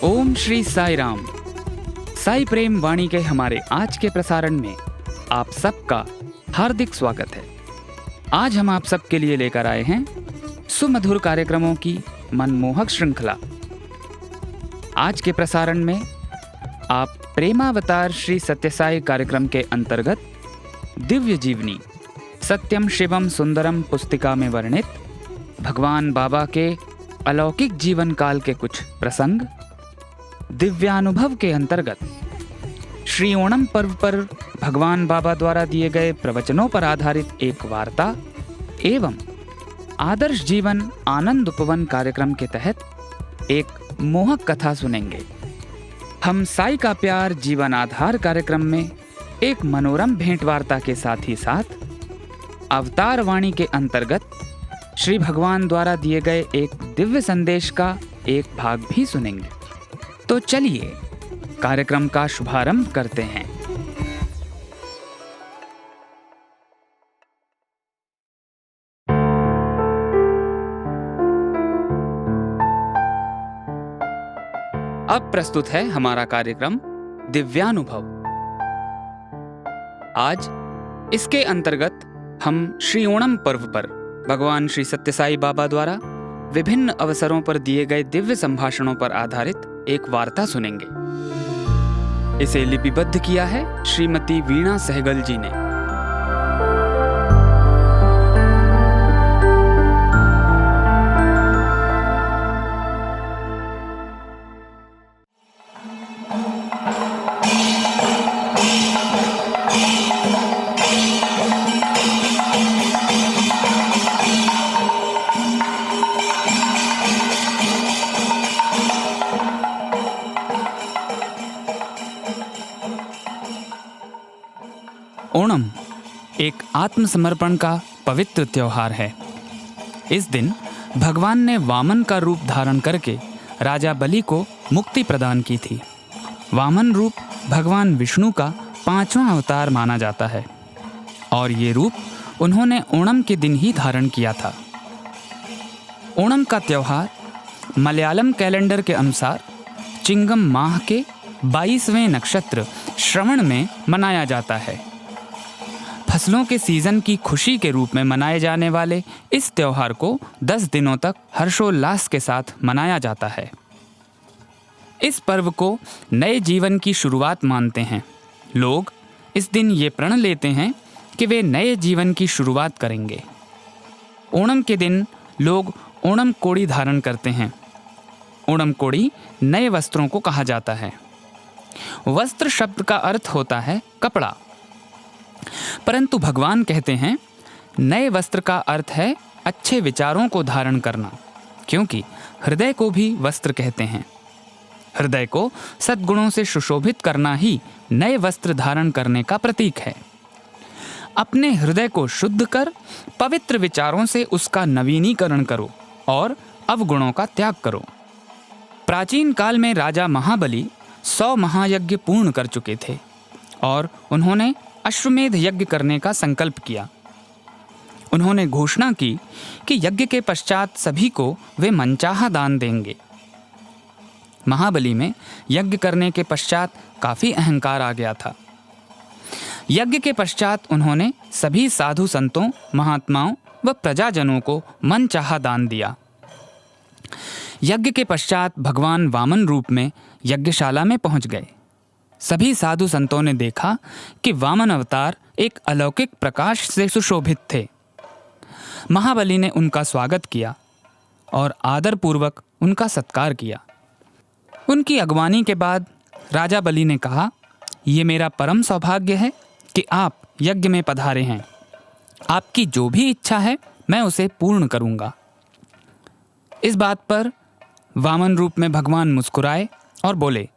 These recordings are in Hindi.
ओम श्री साई राम। साई प्रेम वाणी के हमारे आज के प्रसारण में आप सबका हार्दिक स्वागत है। आज हम आप सबके लिए लेकर आए हैं सुमधुर कार्यक्रमों की मनमोहक श्रृंखला। आज के प्रसारण में आप प्रेमावतार श्री सत्यसाई कार्यक्रम के अंतर्गत दिव्य जीवनी सत्यम शिवम सुंदरम पुस्तिका में वर्णित भगवान बाबा के अलौकिक जीवन काल के कुछ प्रसंग, दिव्यानुभव के अंतर्गत श्री ओणम पर्व पर भगवान बाबा द्वारा दिए गए प्रवचनों पर आधारित एक वार्ता एवं आदर्श जीवन आनंद उपवन कार्यक्रम के तहत एक मोहक कथा सुनेंगे। हम साई का प्यार जीवन आधार कार्यक्रम में एक मनोरम भेंट वार्ता के साथ ही साथ अवतार वाणी के अंतर्गत श्री भगवान द्वारा दिए गए एक दिव्य संदेश का एक भाग भी सुनेंगे। तो चलिए कार्यक्रम का शुभारंभ करते हैं। अब प्रस्तुत है हमारा कार्यक्रम दिव्यानुभव। आज इसके अंतर्गत हम श्री ओणम पर्व पर भगवान श्री सत्यसाई बाबा द्वारा विभिन्न अवसरों पर दिए गए दिव्य संभाषणों पर आधारित एक वार्ता सुनेंगे। इसे लिपिबद्ध किया है श्रीमती वीणा सहगल जी ने। ओणम एक आत्मसमर्पण का पवित्र त्योहार है। इस दिन भगवान ने वामन का रूप धारण करके राजा बलि को मुक्ति प्रदान की थी। वामन रूप भगवान विष्णु का 5वां अवतार माना जाता है और ये रूप उन्होंने ओणम के दिन ही धारण किया था। ओणम का त्योहार मलयालम कैलेंडर के अनुसार चिंगम माह के 22वें नक्षत्र श्रवण में मनाया जाता है। फसलों के सीजन की खुशी के रूप में मनाए जाने वाले इस त्योहार को 10 दिनों तक हर्षोल्लास के साथ मनाया जाता है। इस पर्व को नए जीवन की शुरुआत मानते हैं। लोग इस दिन ये प्रण लेते हैं कि वे नए जीवन की शुरुआत करेंगे। ओणम के दिन लोग ओणम कोड़ी धारण करते हैं। ओणम कोड़ी नए वस्त्रों को कहा जाता है। वस्त्र शब्द का अर्थ होता है कपड़ा, परंतु भगवान कहते हैं नए वस्त्र का अर्थ है अच्छे विचारों को धारण करना, क्योंकि हृदय को भी वस्त्र कहते हैं। हृदय को सद्गुणों से सुशोभित करना ही नए वस्त्र धारण करने का प्रतीक है। अपने हृदय को शुद्ध कर पवित्र विचारों से उसका नवीनीकरण करो और अवगुणों का त्याग करो। प्राचीन काल में राजा महाबली 100 महायज्ञ पूर्ण कर चुके थे और उन्होंने अश्वमेध यज्ञ करने का संकल्प किया। उन्होंने घोषणा की कि यज्ञ के पश्चात सभी को वे मनचाहा दान देंगे। महाबली में यज्ञ करने के पश्चात काफी अहंकार आ गया था। यज्ञ के पश्चात उन्होंने सभी साधु संतों, महात्माओं व प्रजाजनों को मनचाहा दान दिया। यज्ञ के पश्चात भगवान वामन रूप में यज्ञशाला में पहुंच गए। सभी साधु संतों ने देखा कि वामन अवतार एक अलौकिक प्रकाश से सुशोभित थे। महाबली ने उनका स्वागत किया और आदरपूर्वक उनका सत्कार किया। उनकी अगवानी के बाद राजा बलि ने कहा, ये मेरा परम सौभाग्य है कि आप यज्ञ में पधारे हैं। आपकी जो भी इच्छा है मैं उसे पूर्ण करूंगा। इस बात पर वामन रूप में भगवान मुस्कुराए और बोले,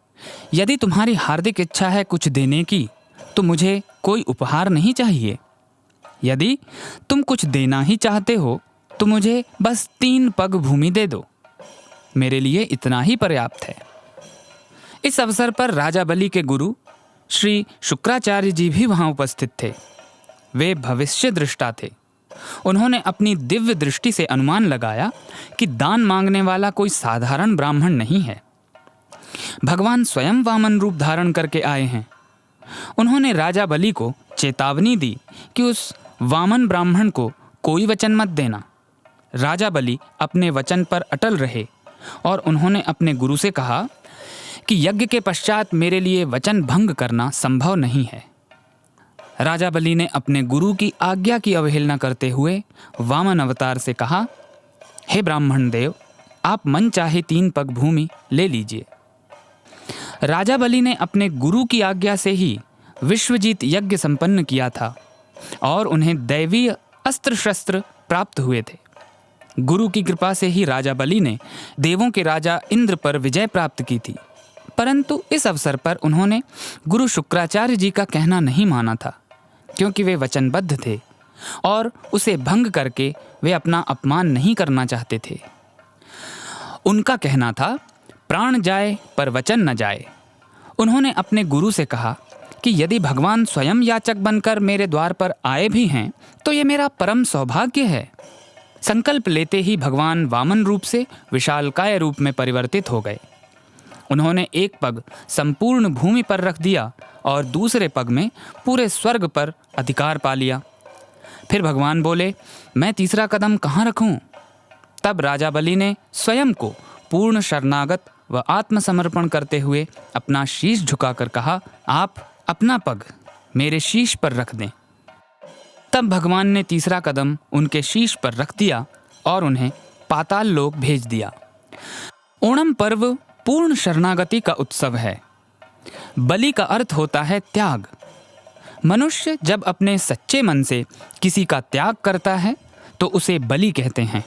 यदि तुम्हारी हार्दिक इच्छा है कुछ देने की तो मुझे कोई उपहार नहीं चाहिए। यदि तुम कुछ देना ही चाहते हो तो मुझे बस 3 पग भूमि दे दो, मेरे लिए इतना ही पर्याप्त है। इस अवसर पर राजा बलि के गुरु श्री शुक्राचार्य जी भी वहां उपस्थित थे। वे भविष्य दृष्टा थे। उन्होंने अपनी दिव्य दृष्टि से अनुमान लगाया कि दान मांगने वाला कोई साधारण ब्राह्मण नहीं है। भगवान स्वयं वामन रूप धारण करके आए हैं। उन्होंने राजा बलि को चेतावनी दी कि उस वामन ब्राह्मण को कोई वचन मत देना। राजा बलि अपने वचन पर अटल रहे और उन्होंने अपने गुरु से कहा कि यज्ञ के पश्चात मेरे लिए वचन भंग करना संभव नहीं है। राजा बलि ने अपने गुरु की आज्ञा की अवहेलना करते हुए वामन अवतार से कहा, हे ब्राह्मण देव, आप मन चाहे 3 पग भूमि ले लीजिए। राजा बलि ने अपने गुरु की आज्ञा से ही विश्वजीत यज्ञ संपन्न किया था और उन्हें दैवीय अस्त्र शस्त्र प्राप्त हुए थे। गुरु की कृपा से ही राजा बलि ने देवों के राजा इंद्र पर विजय प्राप्त की थी, परंतु इस अवसर पर उन्होंने गुरु शुक्राचार्य जी का कहना नहीं माना था, क्योंकि वे वचनबद्ध थे और उसे भंग करके वे अपना अपमान नहीं करना चाहते थे। उनका कहना था, प्राण जाए पर वचन न जाए। उन्होंने अपने गुरु से कहा कि यदि भगवान स्वयं याचक बनकर मेरे द्वार पर आए भी हैं तो ये मेरा परम सौभाग्य है। संकल्प लेते ही भगवान वामन रूप से विशालकाय रूप में परिवर्तित हो गए। उन्होंने एक पग संपूर्ण भूमि पर रख दिया और दूसरे पग में पूरे स्वर्ग पर अधिकार पा लिया। फिर भगवान बोले, मैं तीसरा कदम कहाँ रखूं? तब राजा बलि ने स्वयं को पूर्ण शरणागत व आत्मसमर्पण करते हुए अपना शीश झुकाकर कहा, आप अपना पग मेरे शीश पर रख दें। तब भगवान ने तीसरा कदम उनके शीश पर रख दिया और उन्हें पाताल लोक भेज दिया। ओणम पर्व पूर्ण शरणागति का उत्सव है। बलि का अर्थ होता है त्याग। मनुष्य जब अपने सच्चे मन से किसी का त्याग करता है तो उसे बलि कहते हैं।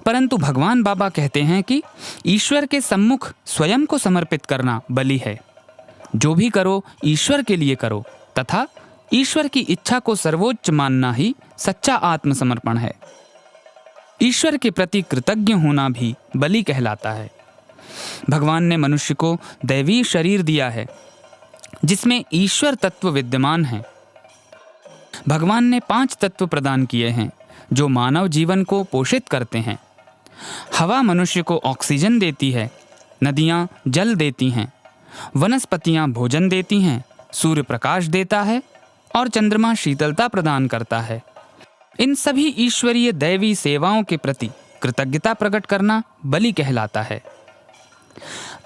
परंतु भगवान बाबा कहते हैं कि ईश्वर के सम्मुख स्वयं को समर्पित करना बलि है। जो भी करो ईश्वर के लिए करो तथा ईश्वर की इच्छा को सर्वोच्च मानना ही सच्चा आत्मसमर्पण है। ईश्वर के प्रति कृतज्ञ होना भी बलि कहलाता है। भगवान ने मनुष्य को दैवी शरीर दिया है जिसमें ईश्वर तत्व विद्यमान है। भगवान ने 5 तत्व प्रदान किए हैं जो मानव जीवन को पोषित करते हैं। हवा मनुष्य को ऑक्सीजन देती है, नदियाँ जल देती हैं, वनस्पतियाँ भोजन देती हैं, सूर्य प्रकाश देता है और चंद्रमा शीतलता प्रदान करता है। इन सभी ईश्वरीय दैवी सेवाओं के प्रति कृतज्ञता प्रकट करना बलि कहलाता है।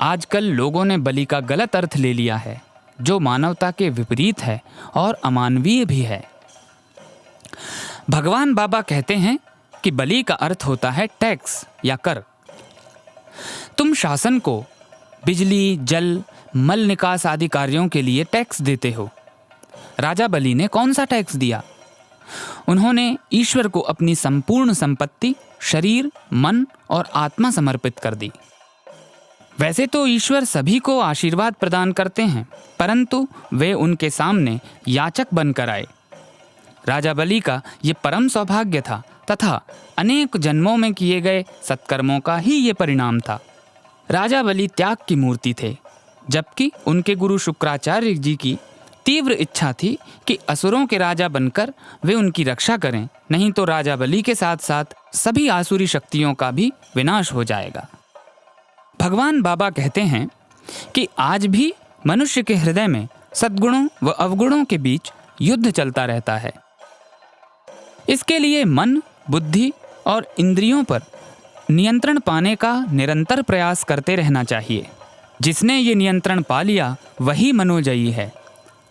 आजकल लोगों ने बलि का गलत अर्थ ले लिया है, जो मानवता के विपरीत है और अमानवीय भी है। भगवान बाबा कहते हैं कि बलि का अर्थ होता है टैक्स या कर। तुम शासन को बिजली, जल, मल निकास आदि कार्यों के लिए टैक्स देते हो। राजा बलि ने कौन सा टैक्स दिया? उन्होंने ईश्वर को अपनी संपूर्ण संपत्ति, शरीर, मन और आत्मा समर्पित कर दी। वैसे तो ईश्वर सभी को आशीर्वाद प्रदान करते हैं, परंतु वे उनके सामने याचक बनकर आए। राजा बलि का ये परम सौभाग्य था तथा अनेक जन्मों में किए गए सत्कर्मों का ही ये परिणाम था। राजा बलि त्याग की मूर्ति थे, जबकि उनके गुरु शुक्राचार्य जी की तीव्र इच्छा थी कि असुरों के राजा बनकर वे उनकी रक्षा करें, नहीं तो राजा बलि के साथ साथ सभी आसुरी शक्तियों का भी विनाश हो जाएगा। भगवान बाबा कहते हैं कि आज भी मनुष्य के हृदय में सद्गुणों व अवगुणों के बीच युद्ध चलता रहता है। इसके लिए मन, बुद्धि और इंद्रियों पर नियंत्रण पाने का निरंतर प्रयास करते रहना चाहिए। जिसने ये नियंत्रण पा लिया वही मनोजयी है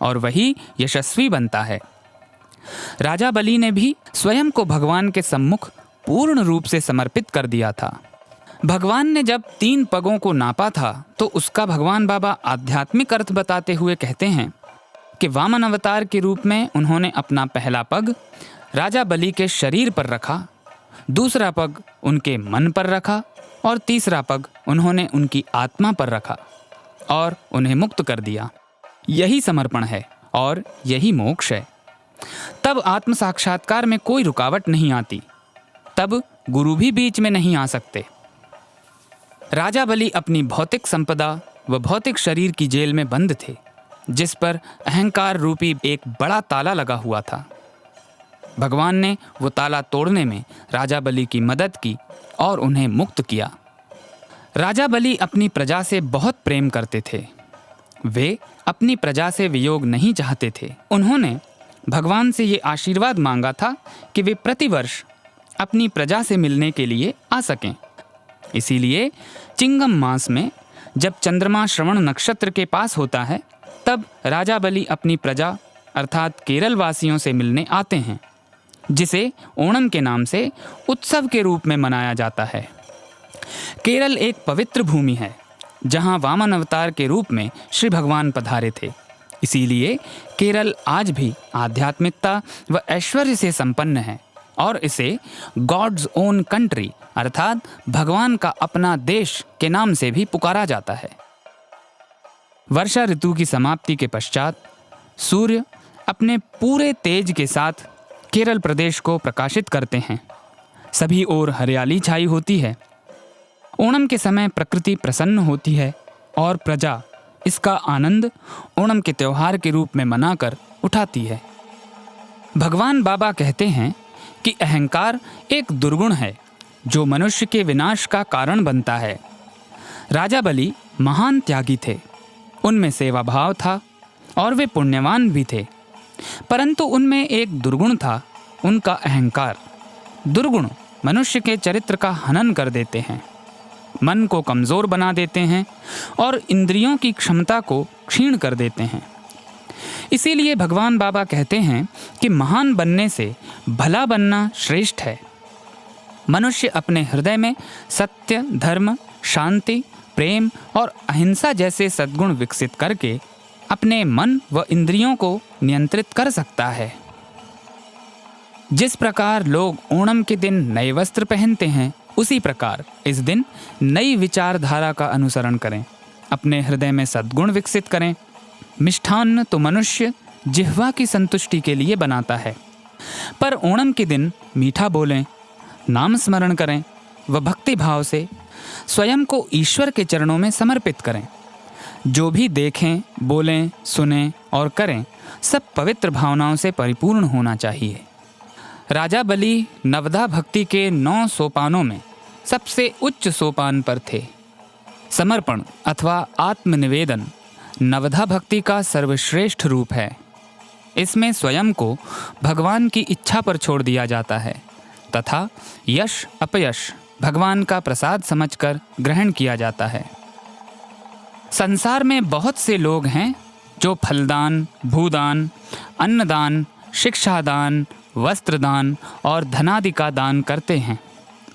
और वही यशस्वी बनता है। राजा बलि ने भी स्वयं को भगवान के सम्मुख पूर्ण रूप से समर्पित कर दिया था। भगवान ने जब 3 पगों को नापा था तो उसका भगवान बाबा आध्यात्मिक अर्थ बताते हुए कहते हैं कि वामन अवतार के रूप में उन्होंने अपना पहला पग राजा बलि के शरीर पर रखा, दूसरा पग उनके मन पर रखा और तीसरा पग उन्होंने उनकी आत्मा पर रखा और उन्हें मुक्त कर दिया। यही समर्पण है और यही मोक्ष है। तब आत्म साक्षात्कार में कोई रुकावट नहीं आती, तब गुरु भी बीच में नहीं आ सकते। राजा बलि अपनी भौतिक संपदा व भौतिक शरीर की जेल में बंद थे, जिस पर अहंकार रूपी एक बड़ा ताला लगा हुआ था। भगवान ने वो ताला तोड़ने में राजा बलि की मदद की और उन्हें मुक्त किया। राजा बलि अपनी प्रजा से बहुत प्रेम करते थे। वे अपनी प्रजा से वियोग नहीं चाहते थे। उन्होंने भगवान से ये आशीर्वाद मांगा था कि वे प्रतिवर्ष अपनी प्रजा से मिलने के लिए आ सकें। इसीलिए चिंगम मास में जब चंद्रमा श्रवण नक्षत्र के पास होता है, तब राजा बलि अपनी प्रजा अर्थात केरल वासियों से मिलने आते हैं, जिसे ओणम के नाम से उत्सव के रूप में मनाया जाता है। केरल एक पवित्र भूमि है जहां वामन अवतार के रूप में श्री भगवान पधारे थे। इसीलिए केरल आज भी आध्यात्मिकता व ऐश्वर्य से संपन्न है और इसे गॉड्स ओन कंट्री अर्थात भगवान का अपना देश के नाम से भी पुकारा जाता है। वर्षा ऋतु की समाप्ति के पश्चात सूर्य अपने पूरे तेज के साथ केरल प्रदेश को प्रकाशित करते हैं। सभी ओर हरियाली छाई होती है। ओणम के समय प्रकृति प्रसन्न होती है और प्रजा इसका आनंद ओणम के त्योहार के रूप में मनाकर उठाती है। भगवान बाबा कहते हैं कि अहंकार एक दुर्गुण है जो मनुष्य के विनाश का कारण बनता है। राजा बलि महान त्यागी थे, उनमें सेवा भाव था और वे पुण्यवान भी थे, परंतु उनमें एक दुर्गुण था, उनका अहंकार। दुर्गुण मनुष्य के चरित्र का हनन कर देते हैं, मन को कमज़ोर बना देते हैं और इंद्रियों की क्षमता को क्षीण कर देते हैं। इसीलिए भगवान बाबा कहते हैं कि महान बनने से भला बनना श्रेष्ठ है। मनुष्य अपने हृदय में सत्य, धर्म, शांति, प्रेम और अहिंसा जैसे सद्गुण विकसित करके अपने मन व इंद्रियों को नियंत्रित कर सकता है। जिस प्रकार लोग ओणम के दिन नए वस्त्र पहनते हैं, उसी प्रकार इस दिन नई विचारधारा का अनुसरण करें, अपने हृदय में सद्गुण विकसित करें। मिष्ठान्न तो मनुष्य जिह्वा की संतुष्टि के लिए बनाता है, पर ओणम के दिन मीठा बोलें, नाम स्मरण करें व भक्ति भाव से स्वयं को ईश्वर के चरणों में समर्पित करें। जो भी देखें, बोलें, सुनें और करें, सब पवित्र भावनाओं से परिपूर्ण होना चाहिए। राजा बलि नवधा भक्ति के 9 सोपानों में सबसे उच्च सोपान पर थे। समर्पण अथवा आत्मनिवेदन नवधा भक्ति का सर्वश्रेष्ठ रूप है। इसमें स्वयं को भगवान की इच्छा पर छोड़ दिया जाता है तथा यश अपयश भगवान का प्रसाद समझकर ग्रहण किया जाता है। संसार में बहुत से लोग हैं जो फलदान, भूदान, अन्नदान, शिक्षादान, वस्त्रदान और धनादि का दान करते हैं,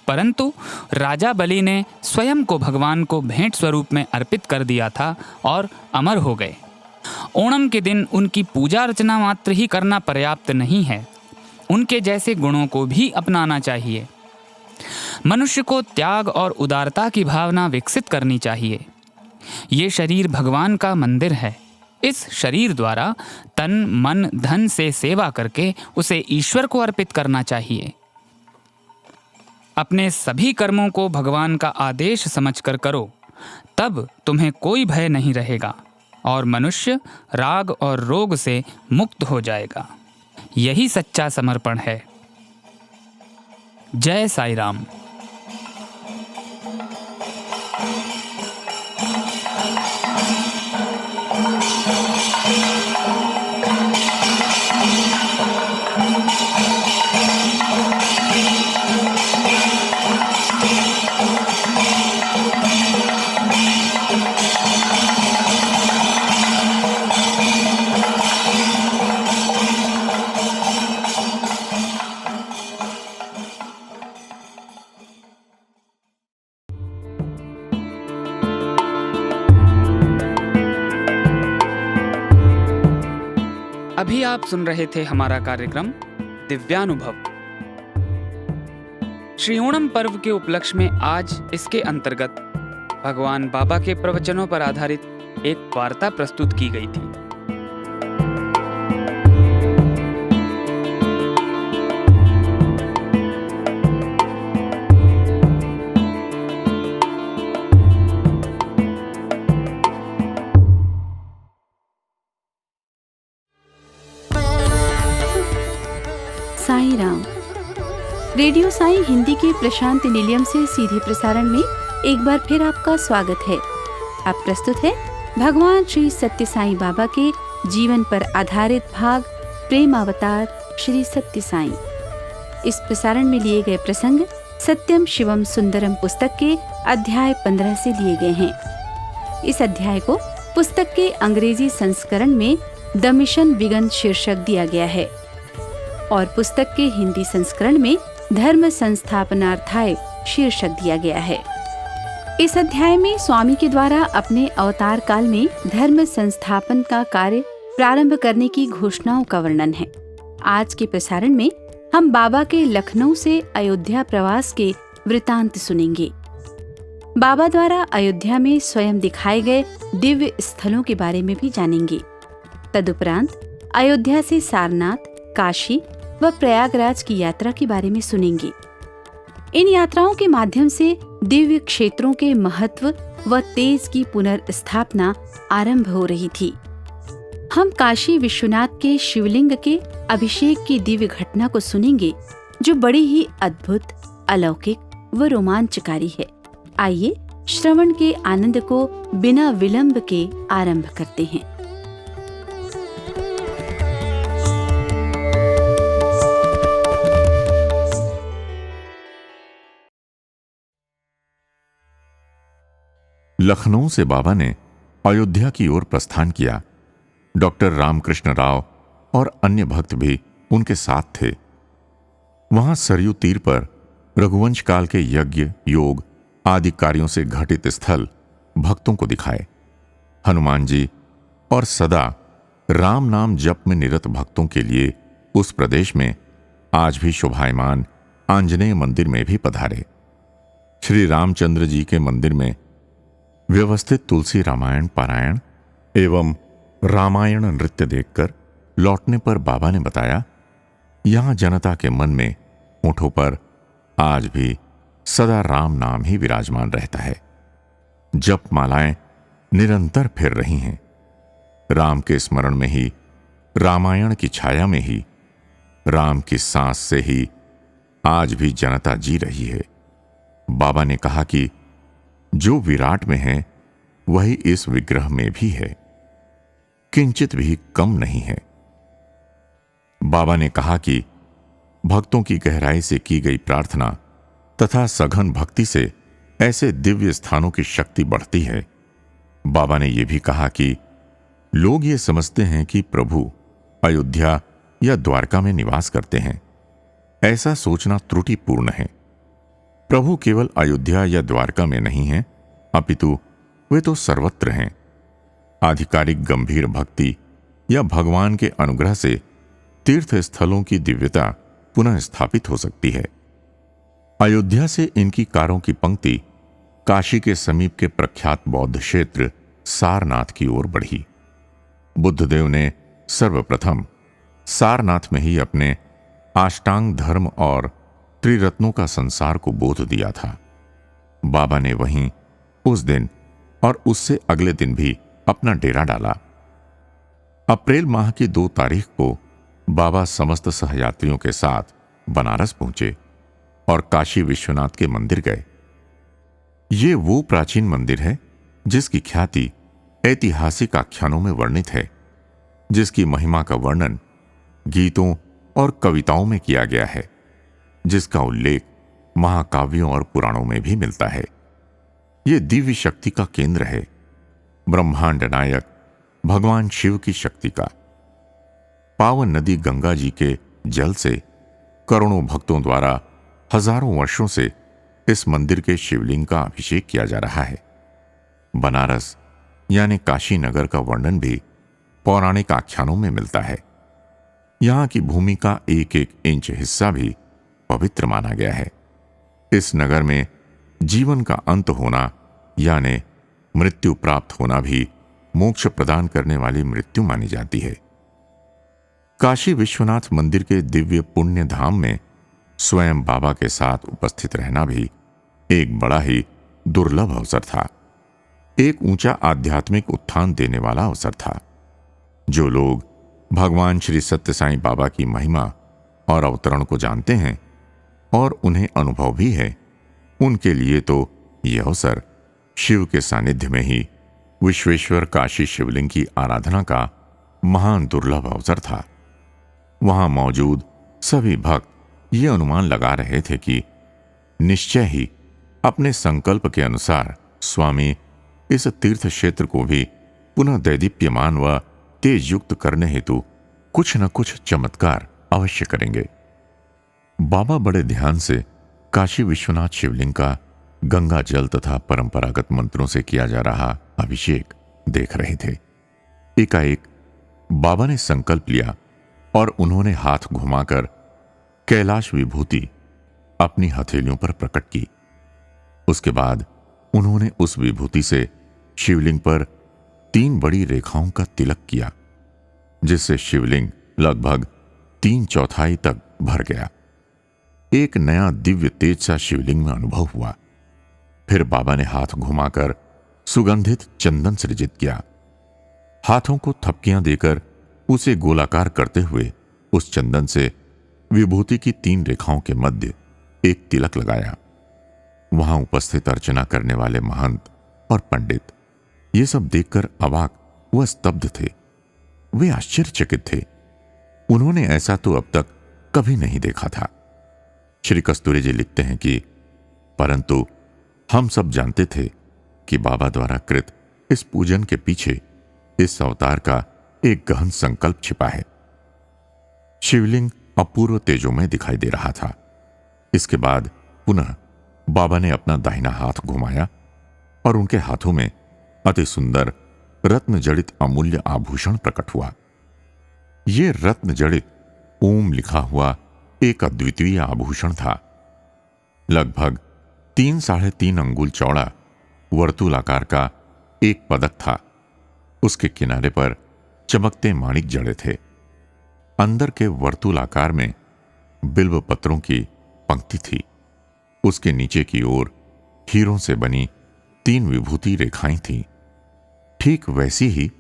परंतु राजा बलि ने स्वयं को भगवान को भेंट स्वरूप में अर्पित कर दिया था और अमर हो गए। ओणम के दिन उनकी पूजा अर्चना मात्र ही करना पर्याप्त नहीं है, उनके जैसे गुणों को भी अपनाना चाहिए। मनुष्य को त्याग और उदारता की भावना विकसित करनी चाहिए। ये शरीर भगवान का मंदिर है। इस शरीर द्वारा तन, मन, धन से सेवा करके उसे ईश्वर को अर्पित करना चाहिए। अपने सभी कर्मों को भगवान का आदेश समझकर करो, तब तुम्हें कोई भय नहीं रहेगा और मनुष्य राग और रोग से मुक्त हो जाएगा। यही सच्चा समर्पण है। जय साई राम। अभी आप सुन रहे थे हमारा कार्यक्रम दिव्यानुभव। श्री ओणम पर्व के उपलक्ष्य में आज इसके अंतर्गत भगवान बाबा के प्रवचनों पर आधारित एक वार्ता प्रस्तुत की गई थी। साई राम। रेडियो साईं हिंदी के प्रशांत निलयम से सीधे प्रसारण में एक बार फिर आपका स्वागत है। अब प्रस्तुत है भगवान श्री सत्य साईं बाबा के जीवन पर आधारित भाग प्रेम अवतार श्री सत्य साईं। इस प्रसारण में लिए गए प्रसंग सत्यम शिवम सुंदरम पुस्तक के अध्याय 15 से लिए गए हैं। इस अध्याय को पुस्तक के अंग्रेजी संस्करण में द मिशन बिगन शीर्षक दिया गया है और पुस्तक के हिंदी संस्करण में धर्म संस्थापनार्थाय शीर्षक दिया गया है। इस अध्याय में स्वामी के द्वारा अपने अवतार काल में धर्म संस्थापन का कार्य प्रारंभ करने की घोषणाओं का वर्णन है। आज के प्रसारण में हम बाबा के लखनऊ से अयोध्या प्रवास के वृतांत सुनेंगे। बाबा द्वारा अयोध्या में स्वयं दिखाए गए दिव्य स्थलों के बारे में भी जानेंगे। तदुपरांत अयोध्या से सारनाथ, काशी व प्रयागराज की यात्रा के बारे में सुनेंगे। इन यात्राओं के माध्यम से दिव्य क्षेत्रों के महत्व व तेज की पुनर्स्थापना आरंभ हो रही थी। हम काशी विश्वनाथ के शिवलिंग के अभिषेक की दिव्य घटना को सुनेंगे, जो बड़ी ही अद्भुत, अलौकिक व रोमांचकारी है। आइए श्रवण के आनंद को बिना विलंब के आरंभ करते हैं। लखनऊ से बाबा ने अयोध्या की ओर प्रस्थान किया। डॉक्टर रामकृष्ण राव और अन्य भक्त भी उनके साथ थे। वहां सरयू तीर पर रघुवंश काल के यज्ञ, योग आदि कार्यों से घटित स्थल भक्तों को दिखाए। हनुमान जी और सदा राम नाम जप में निरत भक्तों के लिए उस प्रदेश में आज भी शोभायमान आंजनेय मंदिर में भी पधारे। श्री रामचंद्र जी के मंदिर में व्यवस्थित तुलसी रामायण पारायण एवं रामायण नृत्य देखकर लौटने पर बाबा ने बताया, यहां जनता के मन में, होठों पर आज भी सदा राम नाम ही विराजमान रहता है। जप मालाएं निरंतर फिर रही हैं। राम के स्मरण में ही, रामायण की छाया में ही, राम की सांस से ही आज भी जनता जी रही है। बाबा ने कहा कि जो विराट में है वही इस विग्रह में भी है, किंचित भी कम नहीं है। बाबा ने कहा कि भक्तों की गहराई से की गई प्रार्थना तथा सघन भक्ति से ऐसे दिव्य स्थानों की शक्ति बढ़ती है। बाबा ने यह भी कहा कि लोग ये समझते हैं कि प्रभु अयोध्या या द्वारका में निवास करते हैं। ऐसा सोचना त्रुटिपूर्ण है। प्रभु केवल अयोध्या या द्वारका में नहीं हैं, अपितु वे तो सर्वत्र हैं। आधिकारिक गंभीर भक्ति या भगवान के अनुग्रह से तीर्थ स्थलों की दिव्यता पुनः स्थापित हो सकती है। अयोध्या से इनकी कारों की पंक्ति काशी के समीप के प्रख्यात बौद्ध क्षेत्र सारनाथ की ओर बढ़ी। बुद्धदेव ने सर्वप्रथम सारनाथ में ही अपने अष्टांग धर्म और त्रिरत्नों का संसार को बोध दिया था। बाबा ने वहीं उस दिन और उससे अगले दिन भी अपना डेरा डाला। अप्रैल माह की 2 तारीख को बाबा समस्त सहयात्रियों के साथ बनारस पहुंचे और काशी विश्वनाथ के मंदिर गए। ये वो प्राचीन मंदिर है जिसकी ख्याति ऐतिहासिक आख्यानों में वर्णित है, जिसकी महिमा का वर्णन गीतों और कविताओं में किया गया है, जिसका उल्लेख महाकाव्यों और पुराणों में भी मिलता है। ये दिव्य शक्ति का केंद्र है, ब्रह्मांड नायक भगवान शिव की शक्ति का। पावन नदी गंगा जी के जल से करोड़ों भक्तों द्वारा हजारों वर्षों से इस मंदिर के शिवलिंग का अभिषेक किया जा रहा है। बनारस यानी काशी नगर का वर्णन भी पौराणिक आख्यानों में मिलता है। यहां की भूमि का एक एक इंच हिस्सा भी पवित्र माना गया है। इस नगर में जीवन का अंत होना यानी मृत्यु प्राप्त होना भी मोक्ष प्रदान करने वाली मृत्यु मानी जाती है। काशी विश्वनाथ मंदिर के दिव्य पुण्य धाम में स्वयं बाबा के साथ उपस्थित रहना भी एक बड़ा ही दुर्लभ अवसर था। एक ऊंचा आध्यात्मिक उत्थान देने वाला अवसर था। जो लोग भगवान श्री सत्य साईं बाबा की महिमा और अवतरण को जानते हैं और उन्हें अनुभव भी है, उनके लिए तो यह अवसर शिव के सानिध्य में ही विश्वेश्वर काशी शिवलिंग की आराधना का महान दुर्लभ अवसर था। वहां मौजूद सभी भक्त ये अनुमान लगा रहे थे कि निश्चय ही अपने संकल्प के अनुसार स्वामी इस तीर्थ क्षेत्र को भी पुनः दैदीप्यमान व तेज युक्त करने हेतु कुछ न कुछ चमत्कार अवश्य करेंगे। बाबा बड़े ध्यान से काशी विश्वनाथ शिवलिंग का गंगा जल तथा परंपरागत मंत्रों से किया जा रहा अभिषेक देख रहे थे। एकाएक बाबा ने संकल्प लिया और उन्होंने हाथ घुमाकर कैलाश विभूति अपनी हथेलियों पर प्रकट की। उसके बाद उन्होंने उस विभूति से शिवलिंग पर 3 बड़ी रेखाओं का तिलक किया, जिससे शिवलिंग लगभग 3/4 तक भर गया। एक नया दिव्य तेज सा शिवलिंग में अनुभव हुआ। फिर बाबा ने हाथ घुमाकर सुगंधित चंदन सृजित किया। हाथों को थपकियां देकर उसे गोलाकार करते हुए उस चंदन से विभूति की 3 रेखाओं के मध्य एक तिलक लगाया। वहां उपस्थित अर्चना करने वाले महंत और पंडित ये सब देखकर अवाक व स्तब्ध थे। वे आश्चर्यचकित थे। उन्होंने ऐसा तो अब तक कभी नहीं देखा था। श्री कस्तूरी जी लिखते हैं कि परंतु हम सब जानते थे कि बाबा द्वारा कृत इस पूजन के पीछे इस अवतार का एक गहन संकल्प छिपा है। शिवलिंग अपूर्व तेजोमय दिखाई दे रहा था। इसके बाद पुनः बाबा ने अपना दाहिना हाथ घुमाया और उनके हाथों में अति सुंदर रत्न जड़ित अमूल्य आभूषण प्रकट हुआ। यह रत्न जड़ित ओम लिखा हुआ एक अद्वितीय आभूषण था। लगभग 3-3.5 अंगुल चौड़ा वर्तुलाकार का एक पदक था। उसके किनारे पर चमकते माणिक जड़े थे। अंदर के वर्तुलाकार में बिल्व पत्रों की पंक्ति थी। उसके नीचे की ओर हीरों से बनी 3 विभूति रेखाएं थीं, ठीक वैसी ही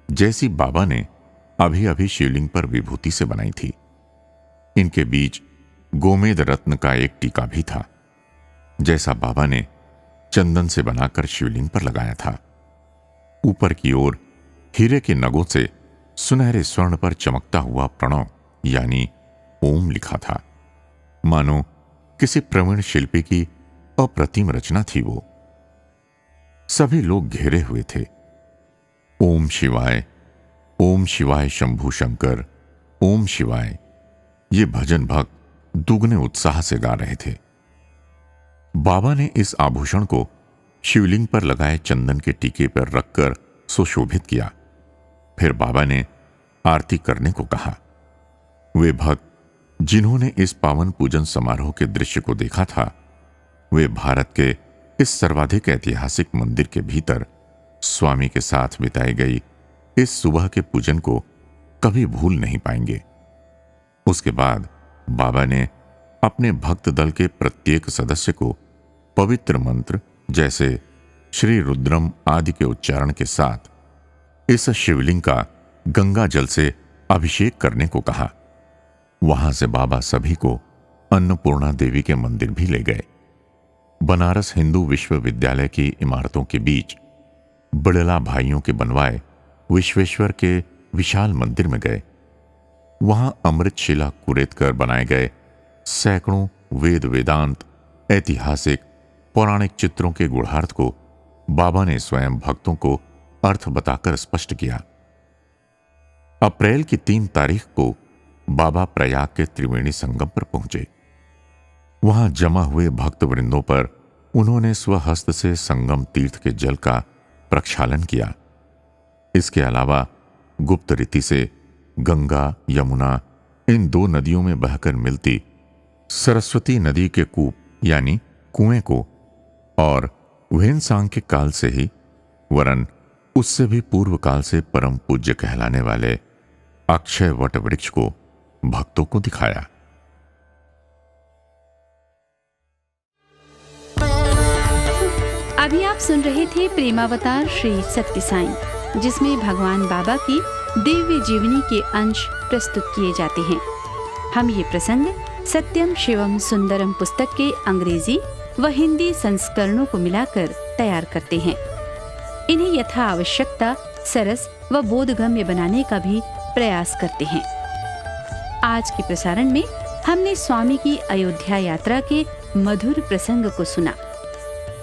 जैसी बाबा ने अभी अभी शिवलिंग पर विभूति से बनाई थी। इनके बीच गोमेद रत्न का एक टीका भी था, जैसा बाबा ने चंदन से बनाकर शिवलिंग पर लगाया था। ऊपर की ओर हीरे के नगों से सुनहरे स्वर्ण पर चमकता हुआ प्रणव यानी ओम लिखा था। मानो किसी प्रवीण शिल्पी की अप्रतिम रचना थी वो। सभी लोग घेरे हुए थे। ओम शिवाय शंभु शंकर, ओम शिवाय, ये भजन भक्त दुगने उत्साह से गा रहे थे। बाबा ने इस आभूषण को शिवलिंग पर लगाए चंदन के टीके पर रखकर सुशोभित किया। फिर बाबा ने आरती करने को कहा। वे भक्त जिन्होंने इस पावन पूजन समारोह के दृश्य को देखा था, वे भारत के इस सर्वाधिक ऐतिहासिक मंदिर के भीतर स्वामी के साथ बिताई गई इस सुबह के पूजन को कभी भूल नहीं पाएंगे। उसके बाद बाबा ने अपने भक्त दल के प्रत्येक सदस्य को पवित्र मंत्र जैसे श्री रुद्रम आदि के उच्चारण के साथ इस शिवलिंग का गंगा जल से अभिषेक करने को कहा। वहां से बाबा सभी को अन्नपूर्णा देवी के मंदिर भी ले गए। बनारस हिंदू विश्वविद्यालय की इमारतों के बीच बिड़ला भाइयों के बनवाए विश्वेश्वर के विशाल मंदिर में गए। वहां अमृतशिला कुरेद कर बनाए गए सैकड़ों वेद वेदांत ऐतिहासिक पौराणिक चित्रों के गूढ़ार्थ को बाबा ने स्वयं भक्तों को अर्थ बताकर स्पष्ट किया। अप्रैल की 3 तारीख को बाबा प्रयाग के त्रिवेणी संगम पर पहुंचे। वहां जमा हुए भक्त वृंदों पर उन्होंने स्वहस्त से संगम तीर्थ के जल का प्रक्षालन किया। इसके अलावा गुप्त रीति से गंगा यमुना इन 2 नदियों में बहकर मिलती सरस्वती नदी के कूप यानी कुएं को और वेनसांग के काल से ही वरन उससे भी पूर्व काल से परम पूज्य कहलाने वाले अक्षय वट वृक्ष को भक्तों को दिखाया। अभी आप सुन रहे थे प्रेमावतार श्री सत्य साईं, जिसमें भगवान बाबा की दिव्य जीवनी के अंश प्रस्तुत किए जाते हैं। हम ये प्रसंग सत्यम शिवम सुंदरम पुस्तक के अंग्रेजी व हिंदी संस्करणों को मिलाकर तैयार करते हैं। इन्हें यथा आवश्यकता सरस व बोधगम्य बनाने का भी प्रयास करते हैं। आज के प्रसारण में हमने स्वामी की अयोध्या यात्रा के मधुर प्रसंग को सुना।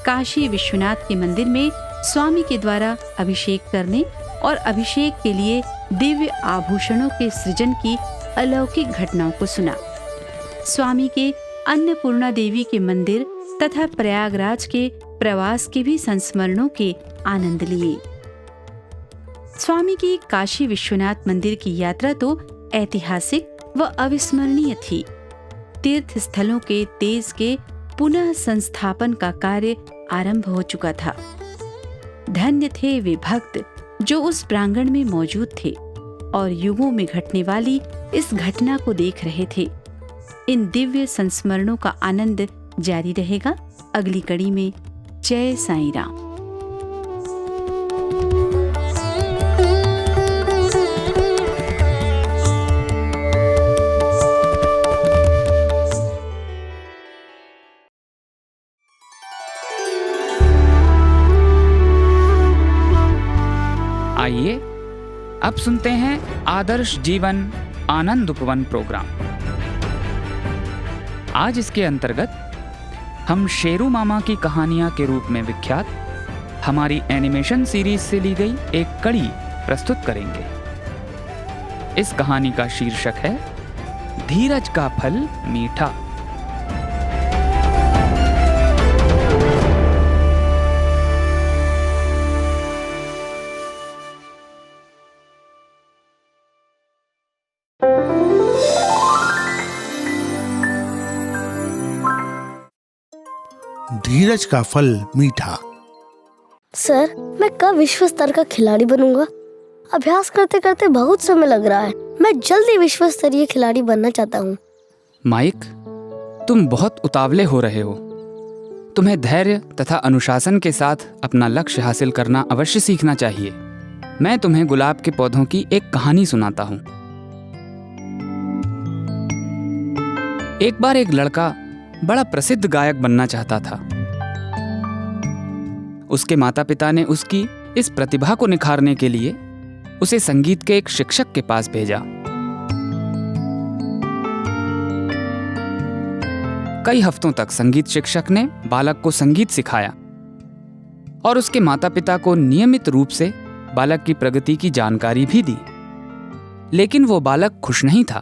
काशी विश्वनाथ के मंदिर में स्वामी के द्वारा अभिषेक करने और अभिषेक के लिए दिव्य आभूषणों के सृजन की अलौकिक घटनाओं को सुना। स्वामी के अन्नपूर्णा देवी के मंदिर तथा प्रयागराज के प्रवास के भी संस्मरणों के आनंद लिए। स्वामी की काशी विश्वनाथ मंदिर की यात्रा तो ऐतिहासिक व अविस्मरणीय थी। तीर्थ स्थलों के तेज के पुनः संस्थापन का कार्य आरंभ हो चुका था। धन्य थे वे भक्त जो उस प्रांगण में मौजूद थे और युगों में घटने वाली इस घटना को देख रहे थे। इन दिव्य संस्मरणों का आनंद जारी रहेगा अगली कड़ी में। जय साईं राम। आइए अब सुनते हैं आदर्श जीवन आनंद उपवन प्रोग्राम। आज इसके अंतर्गत हम शेरू मामा की कहानियां के रूप में विख्यात हमारी एनिमेशन सीरीज से ली गई एक कड़ी प्रस्तुत करेंगे। इस कहानी का शीर्षक है धीरज का फल मीठा। धीरज का फल मीठा। सर, मैं कब विश्व स्तर का खिलाड़ी बनूंगा? अभ्यास करते करते बहुत समय लग रहा है। मैं जल्दी विश्व स्तरीय खिलाड़ी बनना चाहता हूँ। माइक, तुम बहुत उतावले हो रहे हो। तुम्हें धैर्य तथा अनुशासन के साथ अपना लक्ष्य हासिल करना अवश्य सीखना चाहिए। मैं तुम्हें गुलाब के पौधों की एक कहानी सुनाता हूँ। एक बार एक लड़का बड़ा प्रसिद्ध गायक बनना चाहता था। उसके माता पिता ने उसकी इस प्रतिभा को निखारने के लिए उसे संगीत के एक शिक्षक के पास भेजा। कई हफ्तों तक संगीत शिक्षक ने बालक को संगीत सिखाया और उसके माता पिता को नियमित रूप से बालक की प्रगति की जानकारी भी दी। लेकिन वो बालक खुश नहीं था।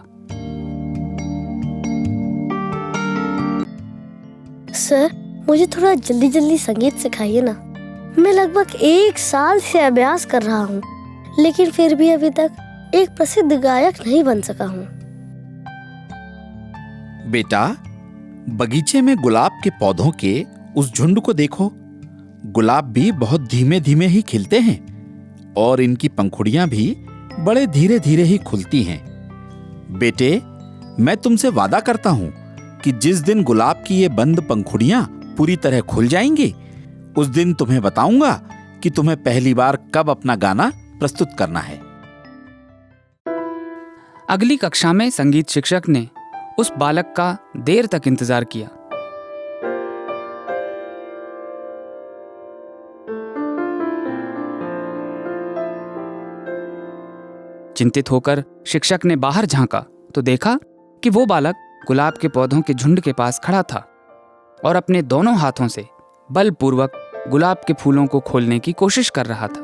सर, मुझे थोड़ा जल्दी जल्दी संगीत सिखाइए ना। मैं लगभग 1 साल से अभ्यास कर रहा हूँ, लेकिन फिर भी अभी तक एक प्रसिद्ध गायक नहीं बन सका हूँ। बेटा, बगीचे में गुलाब के पौधों के उस झुंड को देखो। गुलाब भी बहुत धीमे धीमे ही खिलते हैं और इनकी पंखुड़ियां भी बड़े धीरे धीरे ही खुलती हैं। बेटे, मैं तुमसे वादा करता हूं कि जिस दिन गुलाब की ये बंद पंखुड़ियां पूरी तरह खुल जाएंगी, उस दिन तुम्हें बताऊंगा कि तुम्हें पहली बार कब अपना गाना प्रस्तुत करना है। अगली कक्षा में संगीत शिक्षक ने उस बालक का देर तक इंतजार किया। चिंतित होकर शिक्षक ने बाहर झांका तो देखा कि वो बालक गुलाब के पौधों के झुंड के पास खड़ा था और अपने दोनों हाथों से बलपूर्वक गुलाब के फूलों को खोलने की कोशिश कर रहा था।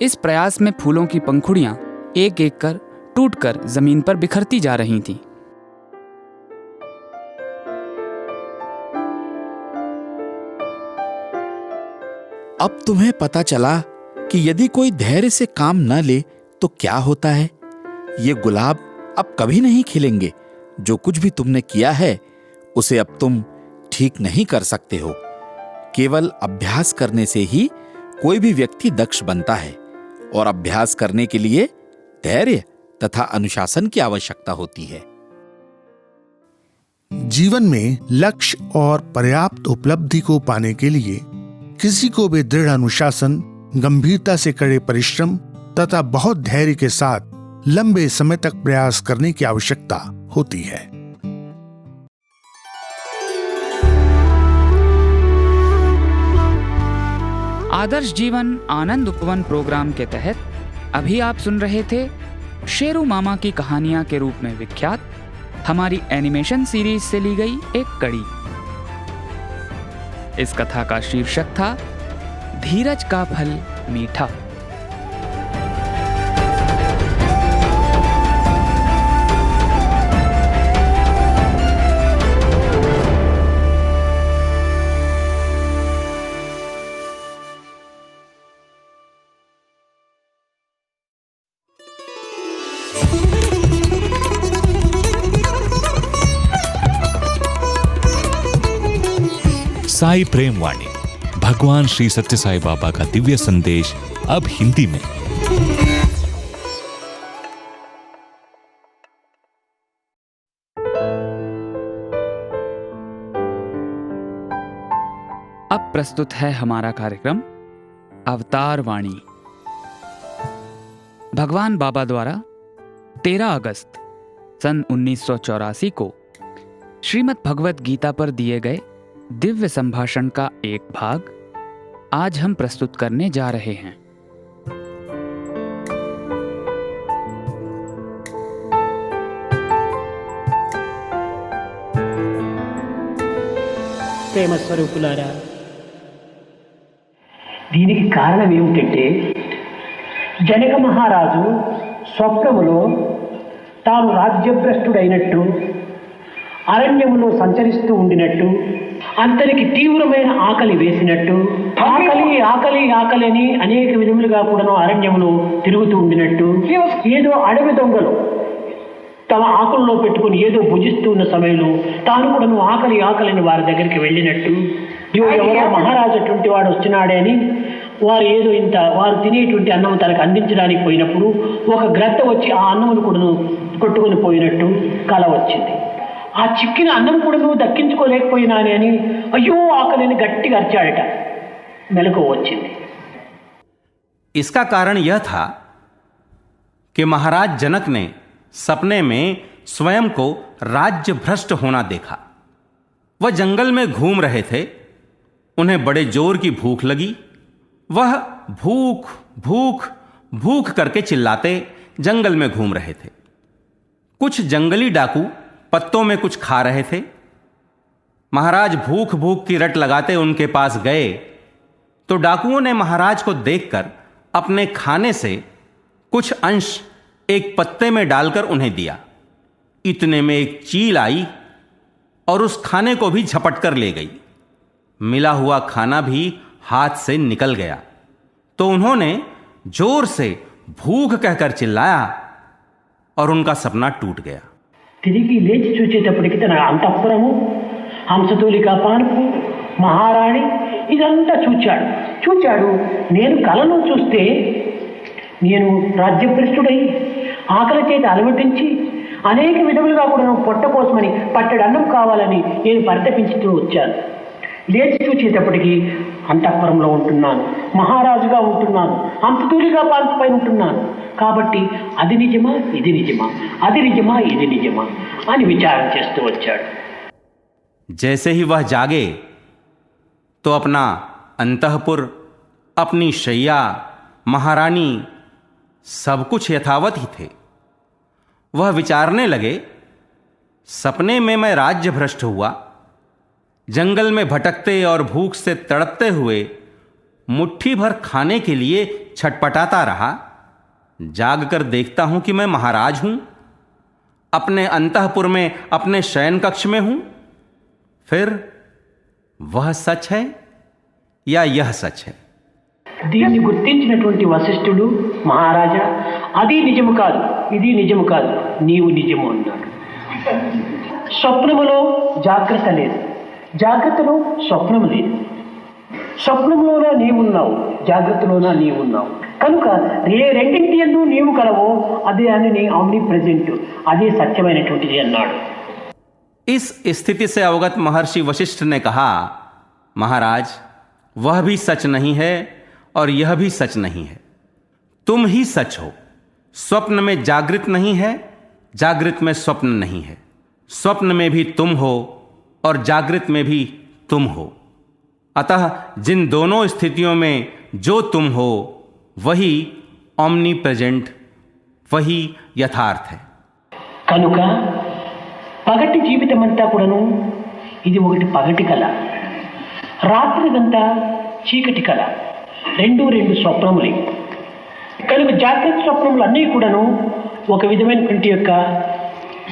इस प्रयास में फूलों की पंखुड़ियां एक एक कर टूटकर जमीन पर बिखरती जा रही थीं। अब तुम्हें पता चला कि यदि कोई धैर्य से काम न ले तो क्या होता है। ये गुलाब अब कभी नहीं खिलेंगे। जो कुछ भी तुमने किया है उसे अब तुम ठीक नहीं कर सकते हो। केवल अभ्यास करने से ही कोई भी व्यक्ति दक्ष बनता है और अभ्यास करने के लिए धैर्य तथा अनुशासन की आवश्यकता होती है। जीवन में लक्ष्य और पर्याप्त उपलब्धि को पाने के लिए किसी को भी दृढ़ अनुशासन, गंभीरता से कड़े परिश्रम तथा बहुत धैर्य के साथ लंबे समय तक प्रयास करने की आवश्यकता होती है। आदर्श जीवन आनंद उपवन प्रोग्राम के तहत अभी आप सुन रहे थे शेरू मामा की कहानियां के रूप में विख्यात हमारी एनिमेशन सीरीज से ली गई एक कड़ी। इस कथा का शीर्षक था धीरज का फल मीठा। साई प्रेम वाणी, भगवान श्री सत्य साई बाबा का दिव्य संदेश अब हिंदी में। अब प्रस्तुत है हमारा कार्यक्रम अवतार वाणी। भगवान बाबा द्वारा 13 अगस्त सन 1984 को श्रीमद् भगवत गीता पर दिए गए दिव्य संभाषण का एक भाग आज हम प्रस्तुत करने जा रहे हैं। ప్రేమ స్వరూపులారా, దీనికి కారణం ఏమిటంటే జనక మహారాజు స్వప్నములో తాను రాజ్యభ్రష్టుడైనట్టు అరణ్యములో సంచరిస్తూ ఉండినట్టు అతనికి తీవ్రమైన ఆకలి వేసినట్టు ఆకలి ఆకలి ఆకలి అని అనేక విధములుగా కూడాను అరణ్యములో తిరుగుతూ ఉండినట్టు ఏదో అడవి దొంగలు తమ ఆకుల్లో పెట్టుకుని ఏదో భుజిస్తూ ఉన్న సమయంలో తాను కూడాను ఆకలి ఆకలిని వారి దగ్గరికి వెళ్ళినట్టు ఎవరో మహారాజు అటువంటి వాడు వచ్చినాడే అని వారు ఏదో ఇంత వారు తినేటువంటి అన్నం తనకు అందించడానికి పోయినప్పుడు ఒక గ్రద్ద వచ్చి ఆ అన్నమును కూడాను కొట్టుకొని పోయినట్టు కల వచ్చింది. ఆ చిక్కిన అన్నం కూడా నువ్వు దక్కించుకోలేకపోయినాని అని అయ్యో ఆకలిని గట్టిగా అరిచాడట. మెలకువ వచ్చింది. इसका कारण यह था कि महाराज जनक ने सपने में स्वयं को राज्य भ्रष्ट होना देखा। वह जंगल में घूम रहे थे, उन्हें बड़े जोर की भूख लगी। वह भूख भूख भूख करके चिल्लाते जंगल में घूम रहे थे। कुछ जंगली डाकू पत्तों में कुछ खा रहे थे। महाराज भूख भूख की रट लगाते उनके पास गए तो डाकुओं ने महाराज को देखकर अपने खाने से कुछ अंश एक पत्ते में डालकर उन्हें दिया। इतने में एक चील आई और उस खाने को भी झपट कर ले गई। मिला हुआ खाना भी हाथ से निकल गया तो उन्होंने जोर से भूख कहकर चिल्लाया और उनका सपना टूट गया। తిరిగి లేచి చూచేటప్పటికి తన అంతఃపురము, హంసతూలిక పానుపు, మహారాణి ఇదంతా చూచాడు. నేను కలను చూస్తే నేను రాజ్యభ్రష్టుడై ఆకలి చేత అలమటించి అనేక విధములుగా కూడా పొట్ట కోసమని పట్టెడు అన్నం కావాలని నేను పరితపించుతూ వచ్చాను. లేచి చూచేటప్పటికి అంతఃపురంలో ఉంటున్నాను, మహారాజుగా ఉంటున్నాను, హంసతూలిక పాన్పుపై ఉంటున్నాను. కాబట్టి అది నిజమా ఇది నిజమా, అది నిజమా ఇది నిజమా అని విచారం చేస్తూ వచ్చాడు. जैसे ही वह जागे तो अपना अंतःपुर, अपनी शैया, महारानी सब कुछ यथावत ही थे। वह विचारने लगे, सपने में मैं राज्य भ्रष्ट हुआ, जंगल में भटकते और भूख से तड़पते हुए मुट्ठी भर खाने के लिए छटपटाता रहा। जाग कर देखता हूं कि मैं महाराज हूं, अपने अंतःपुर में अपने शयन कक्ष में हूं। फिर वह सच है या यह सच है? దీన్ని గుర్తించినటువంటి వశిష్ఠుడు, మహారాజా అది నిజము కాదు, ఇది నిజము కాదు, నీవు నిజము అన్నాడు. స్వప్నములో జాగ్రత్త లేదు, జాగ్రత్తలో స్వప్నము లేదు. స్వప్నంలోనా నీవున్నావు, జాగ్రత్తలోనా నీవున్నావు. కనుక రెండింటి యందు నీవు కలవో అదే అని ఆమ్ని ప్రెజెంట్, అదే సత్యమైనటువంటిది అన్నాడు. इस स्थिति से अवगत महर्षि वशिष्ठ ने कहा, महाराज वह भी सच नहीं है और यह भी सच नहीं है, तुम ही सच हो। स्वप्न में जागृत नहीं है, जागृत में स्वप्न नहीं है। स्वप्न में भी तुम हो और जागृत में भी तुम हो। अतः जिन दोनों स्थितियों में जो तुम हो वही ओमनी प्रेजेंट, वही यथार्थ है। కనుక పగటి జీవితం అంతా కూడాను ఇది ఒకటి పగటి కళ, రాత్రిదంతా చీకటి కళ, రెండు స్వప్నములే. కనుక జాగ్రత్త స్వప్నములు అన్నీ కూడాను ఒక విధమైనటువంటి యొక్క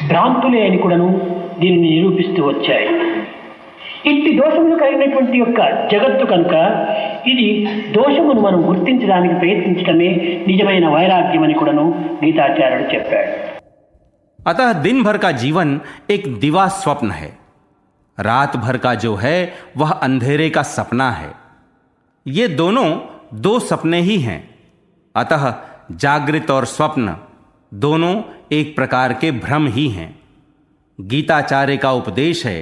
భ్రాంతులే అని కూడాను దీనిని నిరూపిస్తూ వచ్చాయి. ఇట్టి దోషములు కలిగినటువంటి యొక్క జగత్తు కనుక ఇది దోషమును మనం గుర్తించడానికి ప్రయత్నించడమే నిజమైన వైరాగ్యం అని కూడాను గీతాచార్యుడు చెప్పాడు. अतः दिन भर का जीवन एक दिवा स्वप्न है, रात भर का जो है वह अंधेरे का सपना है। ये दोनों दो सपने ही हैं। अतः जागृत और स्वप्न दोनों एक प्रकार के भ्रम ही हैं। गीताचार्य का उपदेश है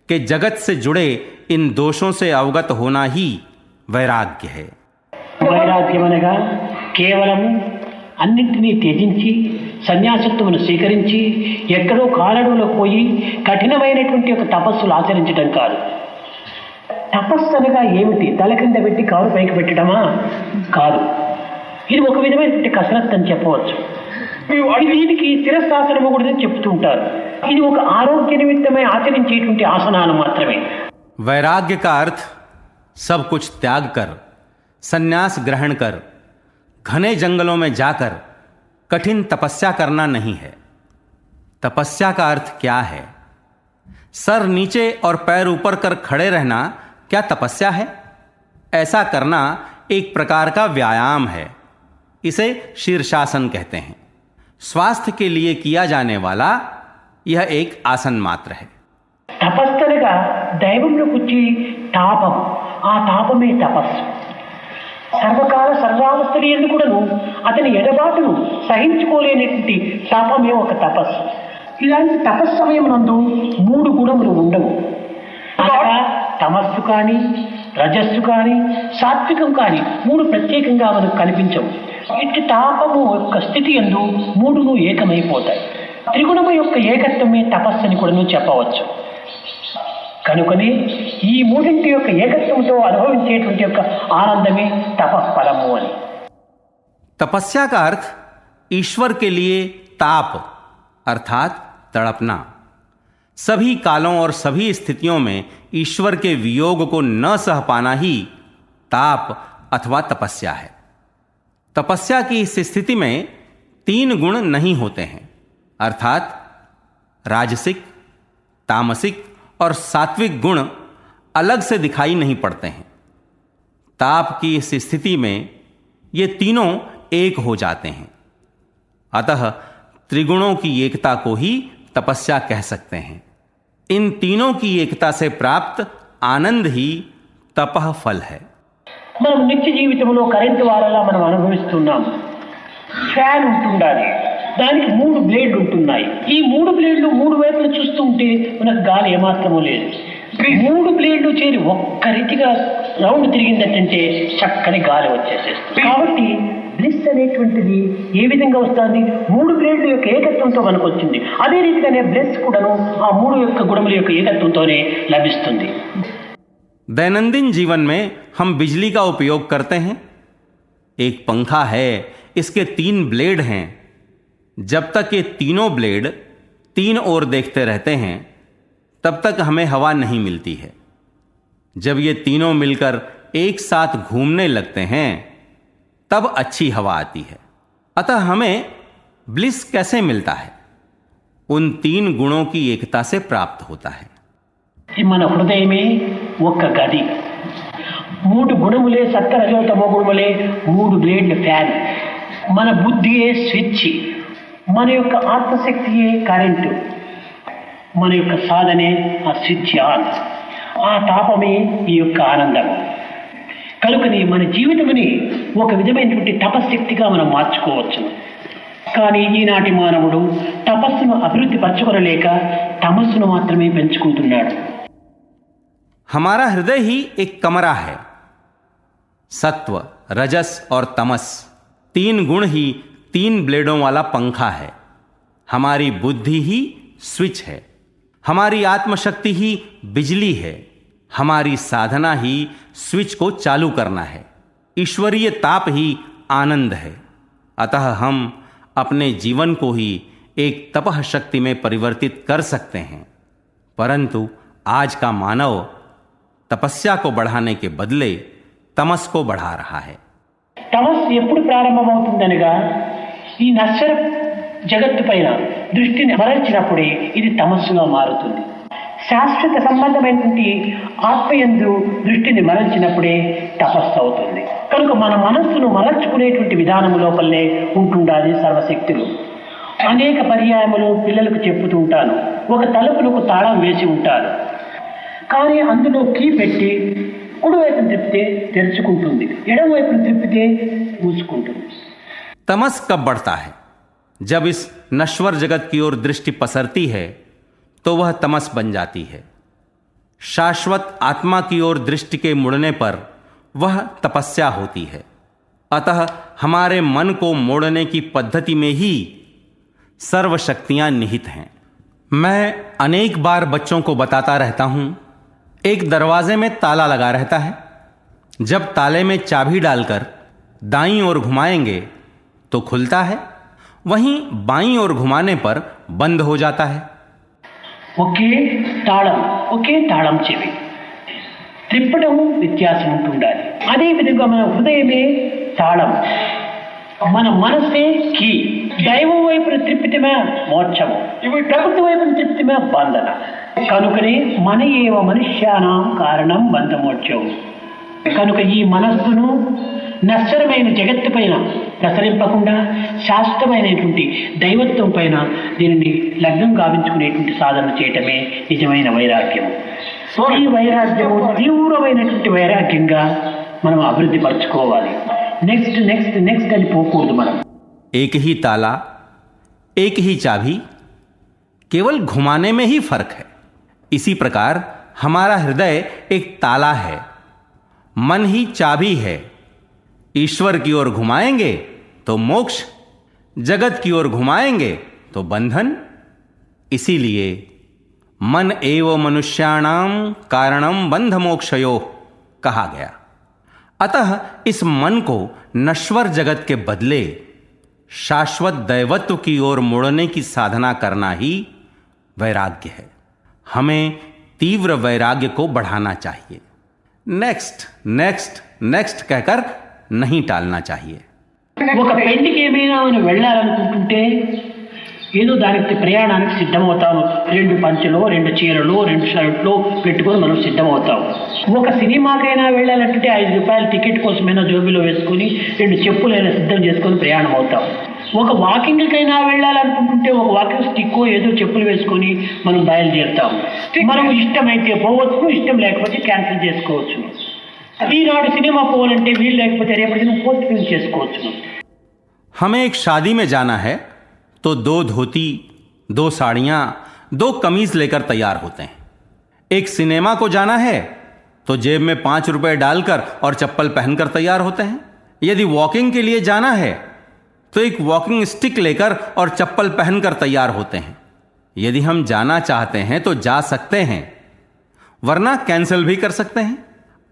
कि जगत से जुड़े इन दोषों से अवगत होना ही वैराग्य है। వైరాగ్యం అనగా కేవలం అన్నింటినీ త్యజించి సన్యాసత్వమును స్వీకరించి ఎక్కడో కాలడులోకి పోయి కఠినమైనటువంటి ఒక తపస్సులు ఆచరించడం కాదు. తపస్సు అనగా ఏమిటి? తల కింద పెట్టి కారు పైకి పెట్టడమా? కాదు. ఇది ఒక విధమైనటువంటి కసరత్తు అని చెప్పవచ్చు. దీనికి శిరస్సాసనము కూడా చెప్తూ ఉంటారు. ఇది ఒక ఆరోగ్య నిమిత్తమై ఆచరించేటువంటి ఆసనాలు మాత్రమే. वैराग्य का अर्थ सब कुछ त्याग कर, संन्यास ग्रहण कर, घने जंगलों में जाकर कठिन तपस्या करना नहीं है। तपस्या का अर्थ क्या है? सर नीचे और पैर ऊपर कर खड़े रहना क्या तपस्या है? ऐसा करना एक प्रकार का व्यायाम है। इसे शीर्षासन कहते हैं। स्वास्थ्य के लिए किया जाने वाला यह एक आसन मात्र है। తపస్సుగా దైవంలో కూర్చి తాపం, ఆ తాపమే తపస్సు. సర్వకాల సర్వావస్థలు ఎందు కూడాను అతని ఎడబాటును సహించుకోలేనటువంటి తాపమే ఒక తపస్సు. ఇలాంటి తపస్సు సమయం నందు మూడు గుణములు ఉండవు. అనగా తమస్సు కానీ, రజస్సు కానీ, సాత్వికం కానీ మూడు ప్రత్యేకంగా మనకు కనిపించవు. ఇట్టి తాపము యొక్క స్థితి యందు మూడును ఏకమైపోతాయి. త్రిగుణము యొక్క ఏకత్వమే తపస్సు అని కూడా చెప్పవచ్చు. కనుకనే ఈ మూడింటి యొక్క ఏకత్వంతో అనుభవించేటువంటి యొక్క ఆనందమే తపఫలము అని. तपस्या का अर्थ ईश्वर के लिए ताप अर्थात तड़पना। सभी कालों और सभी स्थितियों में ईश्वर के वियोग को न सह पाना ही ताप अथवा तपस्या है। तपस्या की इस स्थिति में 3 गुण नहीं होते हैं, अर्थात राजसिक, तामसिक और सात्विक गुण अलग से दिखाई नहीं पड़ते हैं। ताप की इस स्थिति में ये तीनों एक हो जाते हैं। अतः त्रिगुणों की एकता को ही तपस्या कह सकते हैं। इन तीनों की एकता से प्राप्त आनंद ही तपः फल है। మనం నిత్య జీవితంలో కరెంటు వారలా మనం అనుభవిస్తున్నాం. ఫ్యాన్ ఉంటుండాలి, దానికి 3 బ్లేడ్లు ఉంటున్నాయి. ఈ 3 బ్లేడ్లు 3 వైపులు చూస్తూ ఉంటే మనకు గాలి ఏమాత్రమూ లేదు. 3 బ్లేడ్లు చేరి ఒక్క రీతిగా రౌండ్ తిరిగిందంటే చక్కని గాలి వచ్చేసేస్తుంది. కాబట్టి బ్లిస్ అనేటువంటిది ఏ విధంగా వస్తుంది? 3 బ్లేడ్ల యొక్క ఏకత్వంతో మనకు వచ్చింది. అదే రీతిగానే బ్లెస్ కూడాను ఆ 3 యొక్క గుణముల యొక్క ఏకత్వంతోనే లభిస్తుంది. दैनंदिन जीवन में हम बिजली का उपयोग करते हैं। एक पंखा है, इसके 3 ब्लेड हैं। जब तक ये तीनों ब्लेड 3 ओर देखते रहते हैं तब तक हमें हवा नहीं मिलती है। जब ये तीनों मिलकर एक साथ घूमने लगते हैं तब अच्छी हवा आती है। अतः हमें ब्लिस कैसे मिलता है? उन 3 गुणों की एकता से प्राप्त होता है। మన హృదయమే ఒక్క గది. 3 గుణములే సత్వ రజో తమో గుణములే 3 బ్లేడ్ల ఫ్యాన్. మన బుద్ధియే స్విచ్, మన యొక్క ఆత్మశక్తియే కరెంటు, మన యొక్క సాధనే ఆ స్విచ్ ఆన్. ఆ తాపమే ఈ యొక్క ఆనందం. కనుకని మన జీవితముని ఒక విధమైనటువంటి తపశక్తిగా మనం మార్చుకోవచ్చు. కానీ ఈనాటి మానవుడు తపస్సును అభివృద్ధి పరచుకోలేక తమస్సును మాత్రమే పెంచుకుంటున్నాడు. हमारा हृदय ही एक कमरा है। सत्व, रजस और तमस 3 गुण ही 3 ब्लेडों वाला पंखा है। हमारी बुद्धि ही स्विच है। हमारी आत्मशक्ति ही बिजली है, हमारी साधना ही स्विच को चालू करना है, ईश्वरीय ताप ही आनंद है। अतः हम अपने जीवन को ही एक तपह शक्ति में परिवर्तित कर सकते हैं। परंतु आज का मानव तपस्या को बढ़ाने के बदले तमस को बढ़ा रहा है। తమస్సు ఎప్పుడు ప్రారంభమవుతుందనగా ఈ నశ్వర జగత్తు పైన దృష్టిని మరల్చినప్పుడే ఇది తమస్సుగా మారుతుంది. శాశ్వత సంబంధమైనటువంటి ఆత్మయందు దృష్టిని మరల్చినప్పుడే తపస్సు అవుతుంది. కనుక మన మనస్సును మరల్చుకునేటువంటి విధానం లోపలనే ఉంటుండాలి సర్వశక్తులు. అనేక పర్యాయములు పిల్లలకు చెప్పుతూ ఉంటాను. ఒక తలుపులకు తాళం వేసి ఉంటారు, కానీ అందులో కీ పెట్టి కుడివైపును తిప్పితే తెరుచుకుంటుంది, ఎడమవైపును తిప్పితే మూసుకుంటుంది. तमस कब बढ़ता है? जब इस नश्वर जगत की ओर दृष्टि पसरती है तो वह तमस बन जाती है। शाश्वत आत्मा की ओर दृष्टि के मुड़ने पर वह तपस्या होती है। अतः हमारे मन को मोड़ने की पद्धति में ही सर्व शक्तियां निहित हैं। मैं अनेक बार बच्चों को बताता रहता हूं, एक दरवाजे में ताला लगा रहता है। जब ताले में चाबी डालकर दाईं ओर घुमाएंगे तो खुलता है, वहीं बाईं ओर घुमाने पर बंद हो जाता है। ఒకే తాళం చెవి త్రిప్పడం వ్యత్యాసం ఉంటుండాలి. అదేవిధంగా మన హృదయమే తాళం, మన మనసే కీ. దైవం వైపున త్రిప్పితమే మోక్షము, ఇప్పుడు ప్రకృతి వైపున త్రిప్పితమే బంధన. కనుకనే మన ఏవ మనుష్యానాం కారణం బంధమోక్షం. కనుక ఈ మనస్సును నశ్వరమైన జగత్తు పైన ప్రసరింపకుండా శాశ్వతమైనటువంటి దైవత్వం పైన దీనిని లగ్నం గావించుకునేటువంటి సాధన చేయటమే నిజమైన వైరాగ్యము. ఈ వైరాగ్యము తీవ్రమైనటువంటి వైరాగ్యంగా మనం అభివృద్ధి పరచుకోవాలి. నెక్స్ట్ నెక్స్ట్ నెక్స్ట్ అని పోకూడదు. మనం एक ही ताला, एक ही चाबी, केवल घुमाने में ही फर्क है। इसी प्रकार हमारा हृदय एक ताला है, मन ही चाबी है। ईश्वर की ओर घुमाएंगे तो मोक्ष, जगत की ओर घुमाएंगे तो बंधन। इसीलिए मन एव मनुष्याणाम कारणम बंध मोक्षयो कहा गया। अतः इस मन को नश्वर जगत के बदले शाश्वत दैवत्व की ओर मोड़ने की साधना करना ही वैराग्य है। हमें तीव्र वैराग्य को बढ़ाना चाहिए। नेक्स्ट नेक्स्ट नेक्स्ट कहकर नहीं टालना चाहिए। ఒక పెళ్లికి ఏమైనా మనం వెళ్ళాలనుకుంటుంటే ఏదో దానికి ప్రయాణానికి సిద్ధమవుతాము. 2 పంచెలో 2 చీరలో 2 షర్ట్లో పెట్టుకొని మనం సిద్ధమవుతాము. ఒక సినిమాకైనా వెళ్ళాలంటే 5 రూపాయల టికెట్ కోసమైనా జోబిలో వేసుకొని 2 చెప్పులైనా సిద్ధం చేసుకొని ప్రయాణం అవుతాం. ఒక వాకింగ్కైనా వెళ్ళాలనుకుంటుంటే ఒక వాకింగ్ స్టిక్ ఏదో చెప్పులు వేసుకొని మనం బయలుదేరుతాం. మనం ఇష్టమైతే పోవచ్చు, ఇష్టం లేకపోతే క్యాన్సిల్ చేసుకోవచ్చు. ఈనాడు సినిమా పోవాలంటే వీలు లేకపోతే రేపటి పోస్ట్ పోన్ చేసుకోవచ్చు. हमें एक शादी में जाना है तो 2 धोती, 2 साड़ियाँ, 2 कमीज लेकर तैयार होते हैं। एक सिनेमा को जाना है तो जेब में 5 रुपए डालकर और चप्पल पहनकर तैयार होते हैं। यदि वॉकिंग के लिए जाना है तो एक वॉकिंग स्टिक लेकर और चप्पल पहनकर तैयार होते हैं। यदि हम जाना चाहते हैं तो जा सकते हैं, वरना कैंसिल भी कर सकते हैं।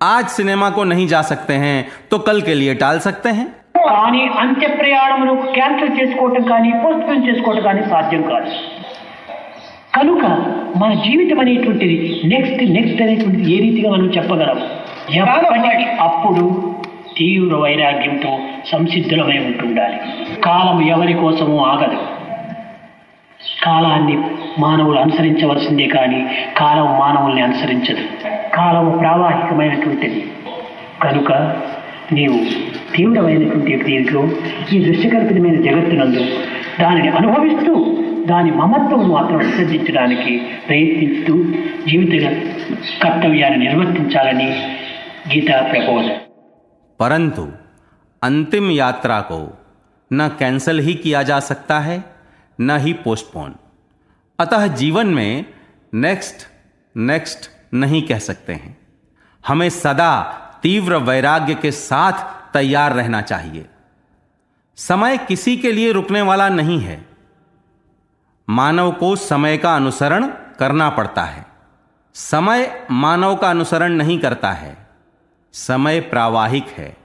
आज सिनेमा को नहीं जा सकते हैं तो कल के लिए टाल सकते हैं। కానీ అంత్య ప్రయాణమును క్యాన్సిల్ చేసుకోవటం కానీ పోస్ట్ పోన్ చేసుకోవటం కానీ సాధ్యం కాదు. కనుక మన జీవితం అనేటువంటిది నెక్స్ట్ నెక్స్ట్ అనేటువంటిది ఏ రీతిగా మనం చెప్పగలం? ఎప్పటికీ అప్పుడు తీవ్ర వైరాగ్యంతో సంసిద్ధులమై ఉంటుండాలి. కాలం ఎవరి కోసమూ ఆగదు. కాలాన్ని మానవులు అనుసరించవలసిందే కానీ కాలం మానవుల్ని అనుసరించదు. కాలం ప్రావాహికమైనటువంటిది. కనుక నీవు తీవ్రమైనటువంటి దీంట్లో ఈ దృశ్యకల్పితమైన జగత్తునందు దానిని అనుభవిస్తూ దాని మమత్వం మాత్రం విసర్జించడానికి ప్రయత్నిస్తూ జీవిత కర్తవ్యాన్ని నిర్వర్తించాలని గీతా ప్రబోధ. परंतु अंतिम यात्रा को न कैंसल ही किया जा सकता है, न ही पोस्टपोन। अतः जीवन में नेक्स्ट नेक्स्ट नहीं कह सकते हैं। हमें सदा तीव्र वैराग्य के साथ तैयार रहना चाहिए। समय किसी के लिए रुकने वाला नहीं है। मानव को समय का अनुसरण करना पड़ता है। समय मानव का अनुसरण नहीं करता है, समय प्रावाहिक है।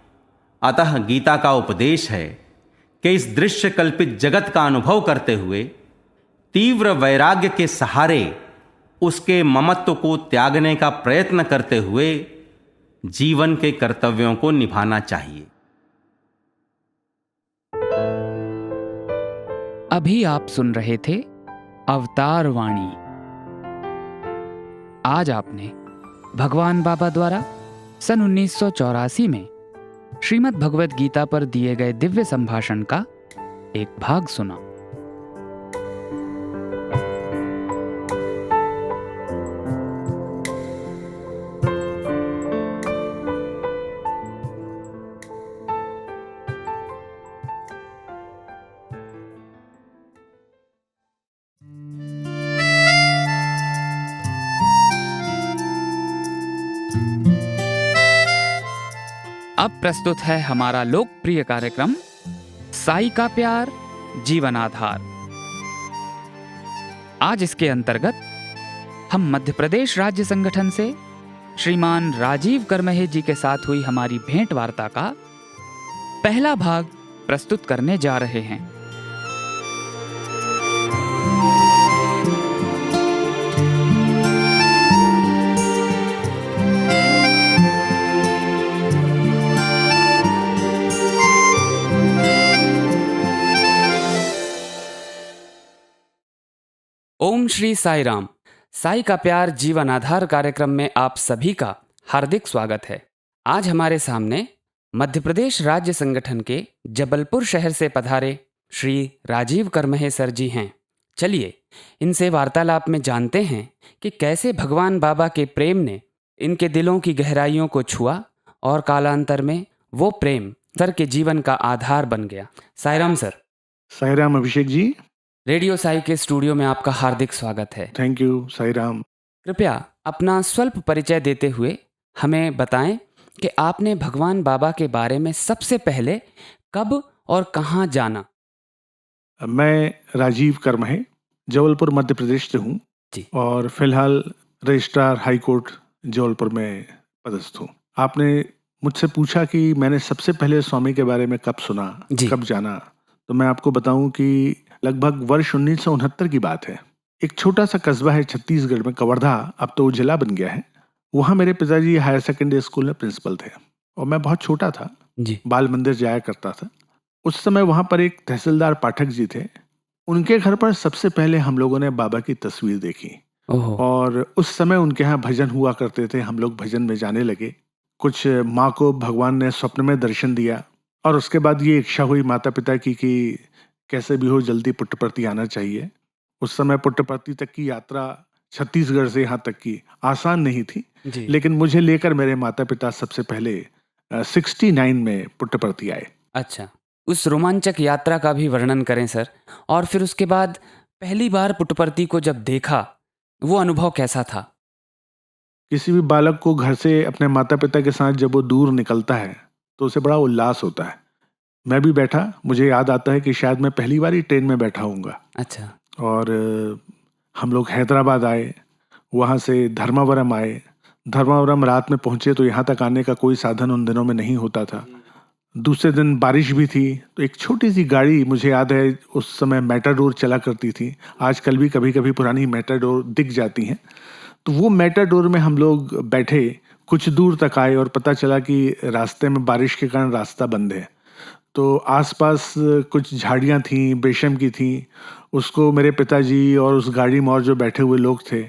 अतः गीता का उपदेश है कि इस दृश्य कल्पित जगत का अनुभव करते हुए तीव्र वैराग्य के सहारे उसके ममत्व को त्यागने का प्रयत्न करते हुए जीवन के कर्तव्यों को निभाना चाहिए। अभी आप सुन रहे थे अवतार वाणी। आज आपने भगवान बाबा द्वारा सन 1984 में श्रीमद् भगवद गीता पर दिए गए दिव्य संभाषण का एक भाग सुना। अब प्रस्तुत है हमारा लोकप्रिय कार्यक्रम साई का प्यार जीवन आधार। आज इसके अंतर्गत हम मध्य प्रदेश राज्य संगठन से श्रीमान राजीव करमहे जी के साथ हुई हमारी भेंट वार्ता का पहला भाग प्रस्तुत करने जा रहे हैं। ओम श्री साई राम। साई का प्यार जीवन आधार कार्यक्रम में आप सभी का हार्दिक स्वागत है। आज हमारे सामने मध्य प्रदेश राज्य संगठन के जबलपुर शहर से पधारे श्री राजीव करमहे सर जी हैं। चलिए इनसे वार्तालाप में जानते हैं कि कैसे भगवान बाबा के प्रेम ने इनके दिलों की गहराइयों को छुआ और कालांतर में वो प्रेम सर के जीवन का आधार बन गया। साई राम सर। साई राम अभिषेक जी। रेडियो साई के स्टूडियो में आपका हार्दिक स्वागत है। Thank you Sai Ram. कृपया अपना स्वल्प परिचय देते हुए हमें बताएं कि आपने भगवान बाबा के बारे में सबसे पहले कब और कहां जाना। मैं राजीव करमहे जबलपुर मध्य प्रदेश से हूँ जी। और फिलहाल रजिस्ट्रार हाई कोर्ट जबलपुर में पदस्थ हूँ। आपने मुझसे पूछा कि मैंने सबसे पहले स्वामी के बारे में कब सुना, कब जाना, तो मैं आपको बताऊं कि लगभग वर्ष 1969 की बात है। एक छोटा सा कस्बा है छत्तीसगढ़ में, कवर्धा, अब तो जिला बन गया है। वहाँ मेरे पिताजी हायर सेकेंडरी स्कूल में प्रिंसिपल थे और मैं बहुत छोटा था जी। बाल मंदिर जाया करता था। उस समय वहाँ पर एक तहसीलदार पाठक जी थे। उनके घर पर सबसे पहले हम लोगों ने बाबा की तस्वीर देखी और उस समय उनके यहाँ भजन हुआ करते थे। हम लोग भजन में जाने लगे। कुछ माँ को भगवान ने स्वप्न में दर्शन दिया और उसके बाद ये इच्छा हुई माता पिता की कि कैसे भी हो जल्दी पुट्टपर्ती आना चाहिए। उस समय पुट्टपर्ती तक की यात्रा छत्तीसगढ़ से यहाँ तक की आसान नहीं थी, लेकिन मुझे लेकर मेरे माता पिता सबसे पहले 69 में पुट्टपर्ती आए। अच्छा, उस रोमांचक यात्रा का भी वर्णन करें सर। और फिर उसके बाद पहली बार पुट्टपर्ती को जब देखा, वो अनुभव कैसा था? किसी भी बालक को घर से अपने माता पिता के साथ जब वो दूर निकलता है तो उसे बड़ा उल्लास होता है। मैं भी बैठा, मुझे याद आता है कि शायद मैं पहली बार ही ट्रेन में बैठा हूँगा। अच्छा। और हम लोग हैदराबाद आए, वहाँ से धर्मावरम आए। धर्मावरम रात में पहुँचे तो यहाँ तक आने का कोई साधन उन दिनों में नहीं होता था। दूसरे दिन बारिश भी थी तो एक छोटी सी गाड़ी, मुझे याद है उस समय मैटाडोर चला करती थी, आजकल भी कभी कभी पुरानी मैटाडोर दिख जाती हैं। तो वो मैटाडोर में हम लोग बैठे, कुछ दूर तक आए और पता चला कि रास्ते में बारिश के कारण रास्ता बंद है। तो आसपास कुछ झाड़ियाँ थीं, बेशम की थीं। उसको मेरे पिताजी और उस गाड़ी में और जो बैठे हुए लोग थे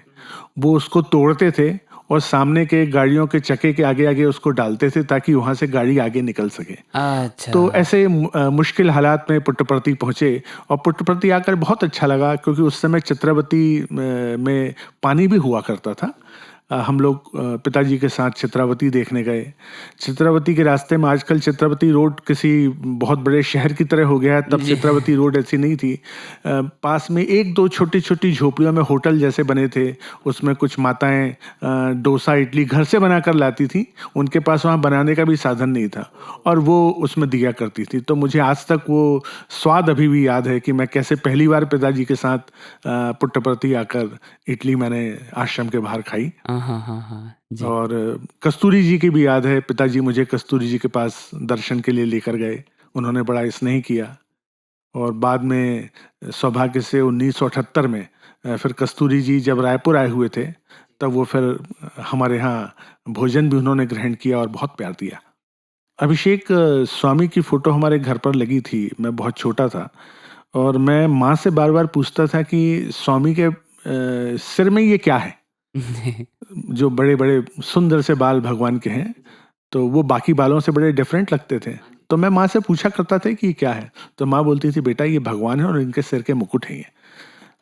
वो उसको तोड़ते थे और सामने के गाड़ियों के चक्के के आगे आगे उसको डालते थे ताकि वहाँ से गाड़ी आगे निकल सके। अच्छा। तो ऐसे मुश्किल हालात में पुट्टपर्ती पहुँचे और पुट्टपर्ती आकर बहुत अच्छा लगा क्योंकि उस समय चित्रवती में पानी भी हुआ करता था। हम लोग पिताजी के साथ चित्रावती देखने गए। चित्रावती के रास्ते में, आजकल चित्रावती रोड किसी बहुत बड़े शहर की तरह हो गया है, तब चित्रावती रोड ऐसी नहीं थी। पास में एक दो छोटी छोटी झोपड़ियों में होटल जैसे बने थे, उसमें कुछ माताएं डोसा इडली घर से बना कर लाती थी। उनके पास वहाँ बनाने का भी साधन नहीं था और वो उसमें दिया करती थी। तो मुझे आज तक वो स्वाद अभी भी याद है कि मैं कैसे पहली बार पिताजी के साथ पुट्टपर्थी आकर इडली मैंने आश्रम के बाहर खाई। जी। और कस्तूरी जी की भी याद है, पिताजी मुझे कस्तूरी जी के पास दर्शन के लिए लेकर गए। उन्होंने बड़ा स्नेह किया और बाद में सौभाग्य से 1978 में फिर कस्तूरी जी जब रायपुर आए हुए थे, तब वो फिर हमारे यहाँ भोजन भी उन्होंने ग्रहण किया और बहुत प्यार दिया। अभिषेक स्वामी की फोटो हमारे घर पर लगी थी। मैं बहुत छोटा था और मैं माँ से बार बार पूछता था कि स्वामी के सिर में ये क्या है। जो बड़े बड़े सुंदर से बाल भगवान के हैं, तो वो बाकी बालों से बड़े डिफरेंट लगते थे। तो मैं माँ से पूछा करता था कि ये क्या है, तो माँ बोलती थी बेटा ये भगवान है और इनके सिर के मुकुट हैं। ये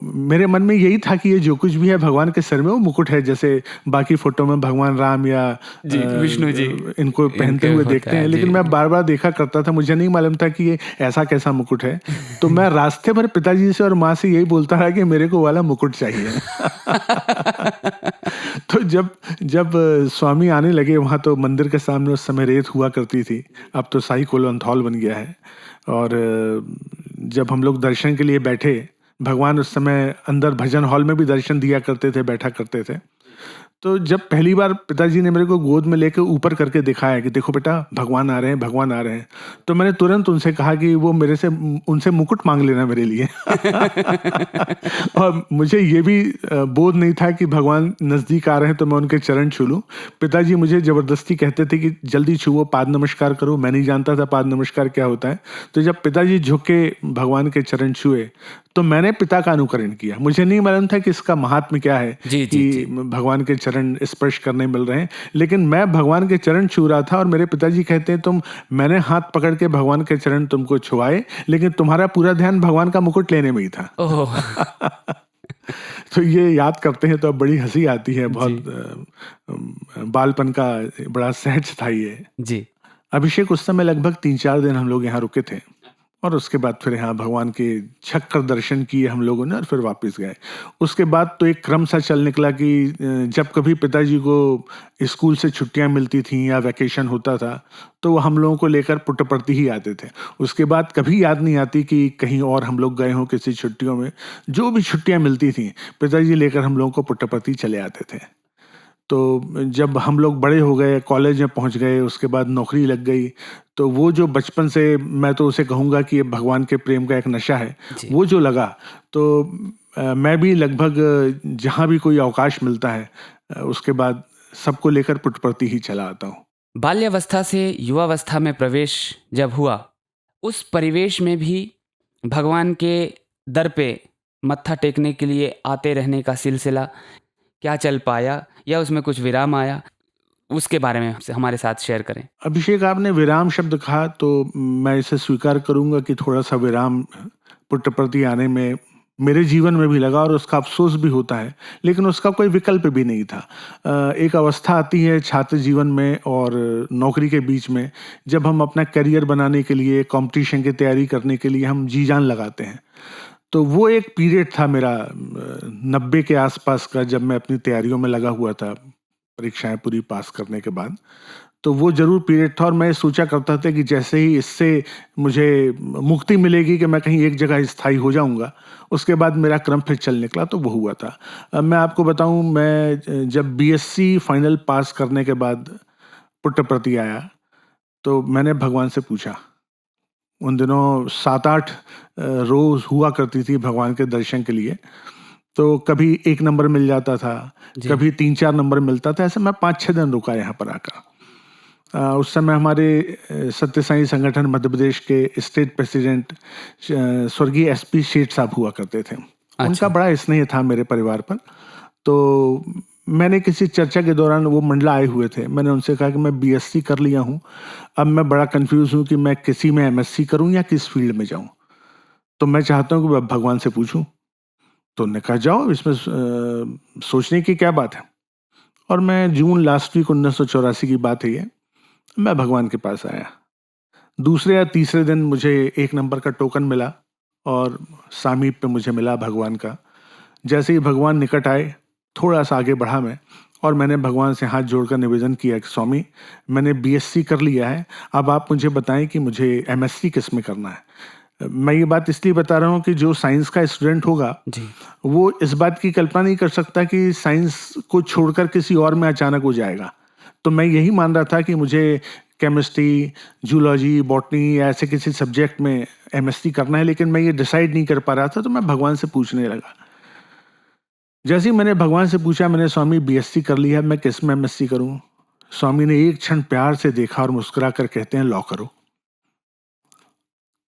मेरे मन में यही था कि ये जो कुछ भी है भगवान के सिर में वो मुकुट है, जैसे बाकी फोटो में भगवान राम या विष्णु जी इनको पहनते हुए देखते हैं। लेकिन मैं बार बार देखा करता था, मुझे नहीं मालूम था कि ये ऐसा कैसा मुकुट है। तो मैं रास्ते भर पिताजी से और माँ से यही बोलता रहा कि मेरे को वाला मुकुट चाहिए। तो जब स्वामी आने लगे वहाँ, तो मंदिर के सामने उस समय रेत हुआ करती थी, अब तो साई कोलंथौल बन गया है। और जब हम लोग दर्शन के लिए बैठे, भगवान उस समय अंदर भजन हॉल में भी दर्शन दिया करते थे, बैठा करते थे। तो जब पहली बार पिताजी ने मेरे को गोद में लेकर ऊपर करके दिखाया कि देखो बेटा भगवान आ रहे हैं, भगवान आ रहे हैं, तो मैंने तुरंत उनसे कहा कि वो मेरे से उनसे मुकुट मांग लेना मेरे लिए। और मुझे ये भी बोध नहीं था कि भगवान नज़दीक आ रहे हैं तो मैं उनके चरण छू लूँ। पिताजी मुझे ज़बरदस्ती कहते थे कि जल्दी छुओ, पाद नमस्कार करो। मैं नहीं जानता था पाद नमस्कार क्या होता है। तो जब पिताजी झुक के भगवान के चरण छुए तो मैंने पिता का अनुकरण किया। मुझे नहीं मालूम था कि इसका महात्म्य क्या है कि भगवान के चरण स्पर्श करने मिल रहे हैं, लेकिन मैं भगवान के चरण छू रहा था और मेरे पिताजी कहते हैं मैंने हाथ पकड़ के भगवान के चरण तुमको छुआए, लेकिन तुम्हारा पूरा ध्यान भगवान का मुकुट लेने में ही था। तो ये याद करते हैं तो अब बड़ी हंसी आती है। बहुत बालपन का बड़ा सहज था ये जी। अभिषेक, उस समय लगभग 3-4 दिन हम लोग यहाँ रुके थे और उसके बाद फिर यहाँ भगवान के छक्कर दर्शन किए हम लोगों ने और फिर वापस गए। उसके बाद तो एक क्रम सा चल निकला कि जब कभी पिताजी को स्कूल से छुट्टियां मिलती थीं या वैकेशन होता था तो वो हम लोगों को लेकर पुट्टपर्थी ही आते थे। उसके बाद कभी याद नहीं आती कि कहीं और हम लोग गए हों किसी छुट्टियों में। जो भी छुट्टियां मिलती थीं पिताजी लेकर हम लोगों को पुट्टपर्थी चले आते थे। तो जब हम लोग बड़े हो गए, कॉलेज में पहुंच गए, उसके बाद नौकरी लग गई, तो वो जो बचपन से, मैं तो उसे कहूँगा कि ये भगवान के प्रेम का एक नशा है, वो जो लगा, तो मैं भी लगभग जहाँ भी कोई अवकाश मिलता है उसके बाद सबको लेकर पुट्टपर्थी ही चला आता हूँ। बाल्यावस्था से युवावस्था में प्रवेश जब हुआ, उस परिवेश में भी भगवान के दर पे मत्था टेकने के लिए आते रहने का सिलसिला क्या चल पाया या उसमें कुछ विराम आया, उसके बारे में हमारे साथ शेयर करें। अभिषेक, आपने विराम शब्द कहा तो मैं इसे स्वीकार करूंगा कि थोड़ा सा विराम पुट्टपर्थी आने में मेरे जीवन में भी लगा और उसका अफसोस भी होता है, लेकिन उसका कोई विकल्प भी नहीं था। एक अवस्था आती है छात्र जीवन में और नौकरी के बीच में, जब हम अपना करियर बनाने के लिए, कंपटीशन की तैयारी करने के लिए हम जी जान लगाते हैं। तो वो एक पीरियड था मेरा 90 के आसपास का, जब मैं अपनी तैयारियों में लगा हुआ था परीक्षाएं पूरी पास करने के बाद। तो वो जरूर पीरियड था और मैं सोचा करता था कि जैसे ही इससे मुझे मुक्ति मिलेगी कि मैं कहीं एक जगह स्थायी हो जाऊंगा, उसके बाद मेरा क्रम फिर चल निकला। तो वो हुआ था। मैं आपको बताऊं, मैं जब बीएससी फाइनल पास करने के बाद पुट्टपर्थी आया तो मैंने भगवान से पूछा। उन दिनों 7-8 रोज हुआ करती थी भगवान के दर्शन के लिए, तो कभी 1 नंबर मिल जाता था, कभी 3-4 नंबर मिलता था। ऐसे मैं 5-6 दिन रुका यहाँ पर आकर। उस समय हमारे सत्य साई संगठन मध्य प्रदेश के स्टेट प्रेसिडेंट स्वर्गीय एसपी शेठ साहब हुआ करते थे। उनका बड़ा स्नेह था मेरे परिवार पर। तो मैंने किसी चर्चा के दौरान, वो मंडला आए हुए थे, मैंने उनसे कहा कि मैं बीएससी कर लिया हूँ, अब मैं बड़ा कंफ्यूज हूँ कि मैं किसी में एमएससी करूँ या किस फील्ड में जाऊँ, तो मैं चाहता हूँ कि भगवान से पूछूं। तो उन्होंने कहा जाओ, इसमें सोचने की क्या बात है। और मैं जून लास्ट वीक 1984 की बात है ये, मैं भगवान के पास आया। दूसरे या तीसरे दिन मुझे 1 नंबर का टोकन मिला और सामीप पे मुझे मिला भगवान का। जैसे ही भगवान निकट आए, थोड़ा सा आगे बढ़ा मैं और मैंने भगवान से हाथ जोड़कर निवेदन किया कि स्वामी, मैंने बीएससी कर लिया है, अब आप मुझे बताएं कि मुझे एमएससी किस में करना है। मैं ये बात इसलिए बता रहा हूँ कि जो साइंस का स्टूडेंट होगा जी। वो इस बात की कल्पना नहीं कर सकता कि साइंस को छोड़कर किसी और में अचानक हो जाएगा। तो मैं यही मान रहा था कि मुझे केमिस्ट्री, जूलॉजी, बॉटनी या ऐसे किसी सब्जेक्ट में एमएससी करना है, लेकिन मैं ये डिसाइड नहीं कर पा रहा था। तो मैं भगवान से पूछने लगा। जैसे ही मैंने भगवान से पूछा, मैंने स्वामी बीएससी कर लिया, मैं किस में एमएससी करूं? स्वामी ने एक क्षण प्यार से देखा और मुस्कुरा कर कहते हैं, लॉ करो।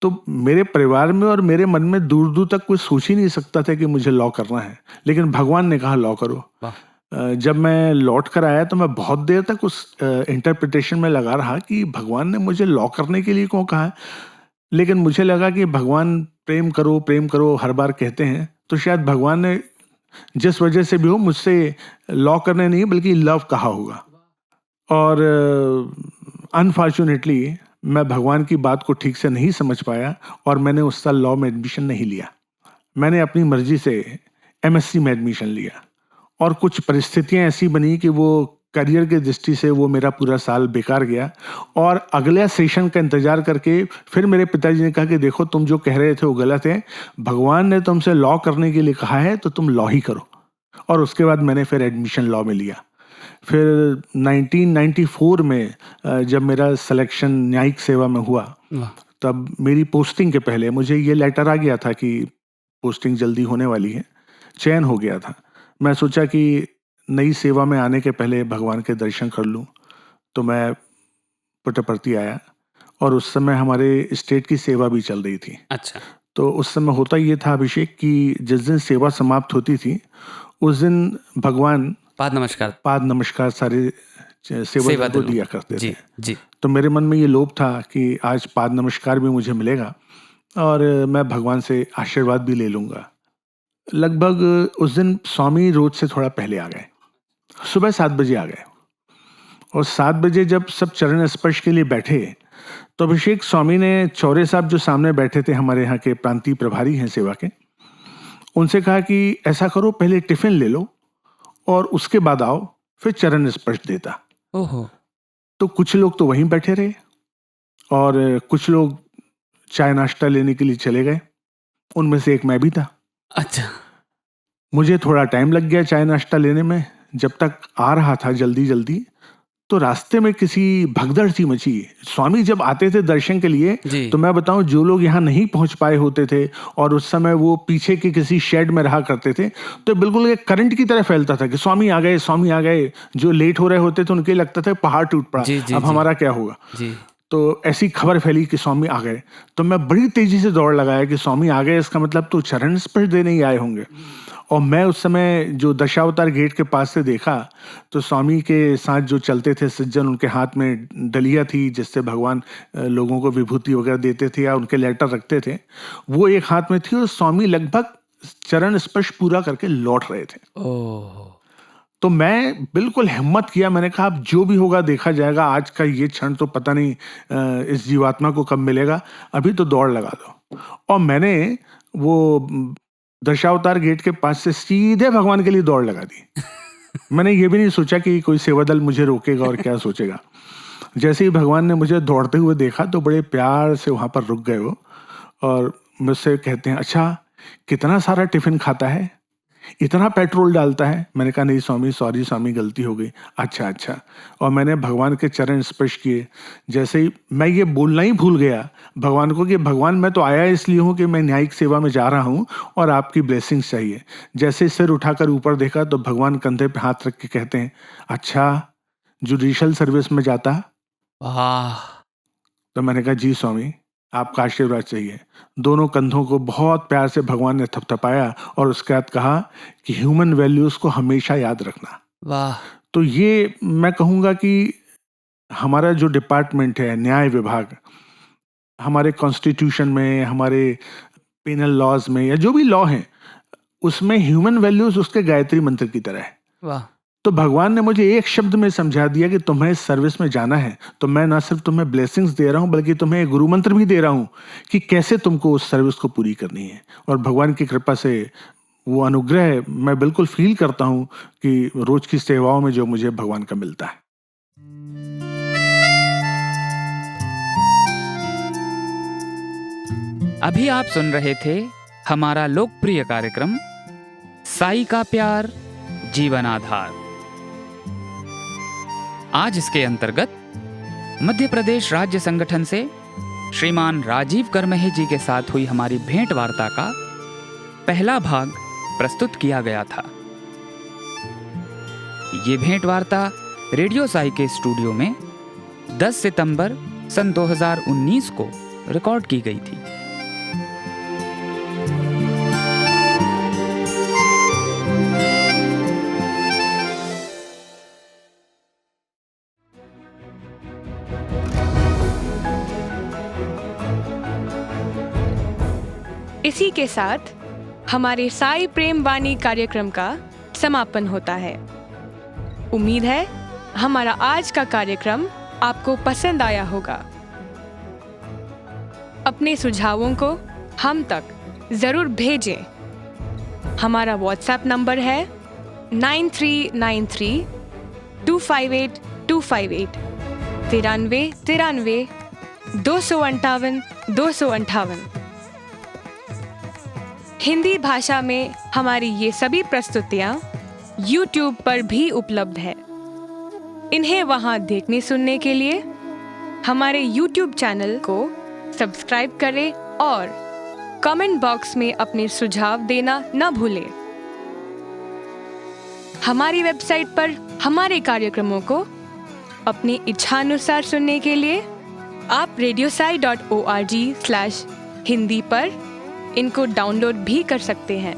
तो मेरे परिवार में और मेरे मन में दूर दूर तक कोई सोच ही नहीं सकता था कि मुझे लॉ करना है, लेकिन भगवान ने कहा लॉ करो। जब मैं लौट कर आया तो मैं बहुत देर तक उस इंटरप्रिटेशन में लगा रहा कि भगवान ने मुझे लॉ करने के लिए क्यों कहा है। लेकिन मुझे लगा कि भगवान प्रेम करो हर बार कहते हैं, तो शायद भगवान ने जिस वजह से भी हो मुझसे लॉ करने नहीं बल्कि लव कहा होगा। और अनफॉर्चुनेटली मैं भगवान की बात को ठीक से नहीं समझ पाया और मैंने उस साल लॉ में एडमिशन नहीं लिया। मैंने अपनी मर्जी से एमएससी में एडमिशन लिया और कुछ परिस्थितियां ऐसी बनी कि वो करियर की दृष्टि से वो मेरा पूरा साल बेकार गया। और अगले सेशन का इंतजार करके फिर मेरे पिताजी ने कहा कि देखो, तुम जो कह रहे थे वो गलत है, भगवान ने तुमसे लॉ करने के लिए कहा है तो तुम लॉ ही करो। और उसके बाद मैंने फिर एडमिशन लॉ में लिया। फिर 1994 में जब मेरा सिलेक्शन न्यायिक सेवा में हुआ, तब मेरी पोस्टिंग के पहले मुझे ये लेटर आ गया था कि पोस्टिंग जल्दी होने वाली है, चयन हो गया था। मैं सोचा कि नई सेवा में आने के पहले भगवान के दर्शन कर लूं, तो मैं पुट्टपर्ती आया और उस समय हमारे स्टेट की सेवा भी चल रही थी। अच्छा। तो उस समय होता ये था अभिषेक कि जिस दिन सेवा समाप्त होती थी उस दिन भगवान पाद नमस्कार सारे सेवा को दिया करते थे। जी। तो मेरे मन में ये लोभ था कि आज पाद नमस्कार भी मुझे मिलेगा और मैं भगवान से आशीर्वाद भी ले लूँगा। लगभग उस दिन स्वामी रोज से थोड़ा पहले आ गए, सुबह 7 बजे आ गए। और 7 बजे जब सब चरण स्पर्श के लिए बैठे तो अभिषेक, स्वामी ने चौरे साहब जो सामने बैठे थे, हमारे यहाँ के प्रांतीय प्रभारी हैं सेवा के, उनसे कहा कि ऐसा करो, पहले टिफिन ले लो और उसके बाद आओ, फिर चरण स्पर्श देता। ओहो। तो कुछ लोग तो वहीं बैठे रहे और कुछ लोग चाय नाश्ता लेने के लिए चले गए। उनमें से एक मैं भी था। अच्छा। मुझे थोड़ा टाइम लग गया चाय नाश्ता लेने में। जब तक आ रहा था जल्दी तो रास्ते में किसी भगदड़ सी मची। स्वामी जब आते थे दर्शन के लिए तो मैं बताऊं, जो लोग यहाँ नहीं पहुंच पाए होते थे और उस समय वो पीछे के किसी शेड में रहा करते थे, तो बिल्कुल एक करंट की तरह फैलता था कि स्वामी आ गए। जो लेट हो रहे होते थे उनके लगता था पहाड़ टूट पड़ा, अब हमारा क्या होगा। तो ऐसी खबर फैली कि स्वामी आ गए। तो मैं बड़ी तेजी से दौड़ लगाया कि स्वामी आ गए, इसका मतलब तो चरण स्पर्श देने ही आए होंगे। और मैं उस समय जो दशावतार गेट के पास से देखा तो स्वामी के साथ जो चलते थे सज्जन, उनके हाथ में डलिया थी जिससे भगवान लोगों को विभूति वगैरह देते थे या उनके लेटर रखते थे, वो एक हाथ में थी और स्वामी लगभग चरण स्पर्श पूरा करके लौट रहे थे। तो मैं बिल्कुल हिम्मत किया, मैंने कहा अब जो भी होगा देखा जाएगा, आज का ये क्षण तो पता नहीं इस जीवात्मा को कब मिलेगा, अभी तो दौड़ लगा दो। और मैंने वो दशावतार गेट के पास से सीधे भगवान के लिए दौड़ लगा दी। मैंने ये भी नहीं सोचा कि कोई सेवा दल मुझे रोकेगा और क्या सोचेगा। जैसे ही भगवान ने मुझे दौड़ते हुए देखा तो बड़े प्यार से वहां पर रुक गए वो और मुझसे कहते हैं, अच्छा कितना सारा टिफिन खाता है, इतना पेट्रोल डालता है। मैंने कहा नहीं स्वामी, सॉरी स्वामी, गलती हो गई। अच्छा। और मैंने भगवान के चरण स्पर्श किए। जैसे ही मैं ये बोलना ही भूल गया भगवान को कि भगवान मैं तो आया इसलिए हूँ कि मैं न्यायिक सेवा में जा रहा हूँ और आपकी ब्लेसिंग्स चाहिए। जैसे सिर उठाकर ऊपर देखा तो भगवान कंधे पे हाथ रख के कहते हैं, अच्छा जुडिशियल सर्विस में जाता। तो मैंने कहा जी स्वामी, आपका आशीर्वाद चाहिए। दोनों कंधों को बहुत प्यार से भगवान ने थपथपाया और उसके बाद कहा कि ह्यूमन वैल्यूज को हमेशा याद रखना। वाह। तो ये मैं कहूँगा कि हमारा जो डिपार्टमेंट है, न्याय विभाग, हमारे कॉन्स्टिट्यूशन में, हमारे पेनल लॉज में या जो भी लॉ हैं, उसमें ह्यूमन वैल्यूज उसके गायत्री मंत्र की तरह है। वाह। तो भगवान ने मुझे एक शब्द में समझा दिया कि तुम्हें इस सर्विस में जाना है, तो मैं ना सिर्फ तुम्हें ब्लेसिंग्स दे रहा हूं बल्कि तुम्हें एक गुरु मंत्र भी दे रहा हूं कि कैसे तुमको उस सर्विस को पूरी करनी है। और भगवान की कृपा से वो अनुग्रह मैं बिल्कुल फील करता हूं कि रोज की सेवाओं में जो मुझे भगवान का मिलता है। अभी आप सुन रहे थे हमारा लोकप्रिय कार्यक्रम साई का प्यार जीवन आधार। आज इसके अंतर्गत मध्य प्रदेश राज्य संगठन से श्रीमान राजीव करमहे जी के साथ हुई हमारी भेंट वार्ता का पहला भाग प्रस्तुत किया गया था। ये भेंट वार्ता रेडियो साई के स्टूडियो में 10 सितंबर सन 2019 को रिकॉर्ड की गई थी। इसी के साथ हमारे साई प्रेम वाणी कार्यक्रम का समापन होता है। उम्मीद है हमारा आज का कार्यक्रम आपको पसंद आया होगा। अपने सुझावों को हम तक जरूर भेजें। हमारा व्हाट्सएप नंबर है 9393 258 258 93 93 258 258। हिंदी भाषा में हमारी ये सभी प्रस्तुतियाँ YouTube पर भी उपलब्ध है। इन्हें वहाँ देखने सुनने के लिए हमारे YouTube चैनल को सब्सक्राइब करें और कमेंट बॉक्स में अपने सुझाव देना न भूलें। हमारी वेबसाइट पर हमारे कार्यक्रमों को अपनी इच्छानुसार सुनने के लिए आप radiosai.org/hindi पर इनको डाउनलोड भी कर सकते हैं।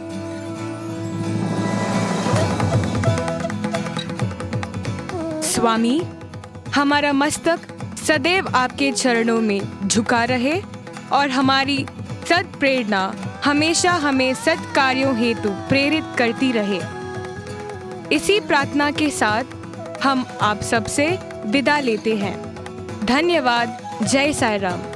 स्वामी, हमारा मस्तक सदैव आपके चरणों में झुका रहे और हमारी सद प्रेरणा हमेशा हमें सद कार्यों हेतु प्रेरित करती रहे। इसी प्रार्थना के साथ हम आप सबसे विदा लेते हैं। धन्यवाद। जय साई राम।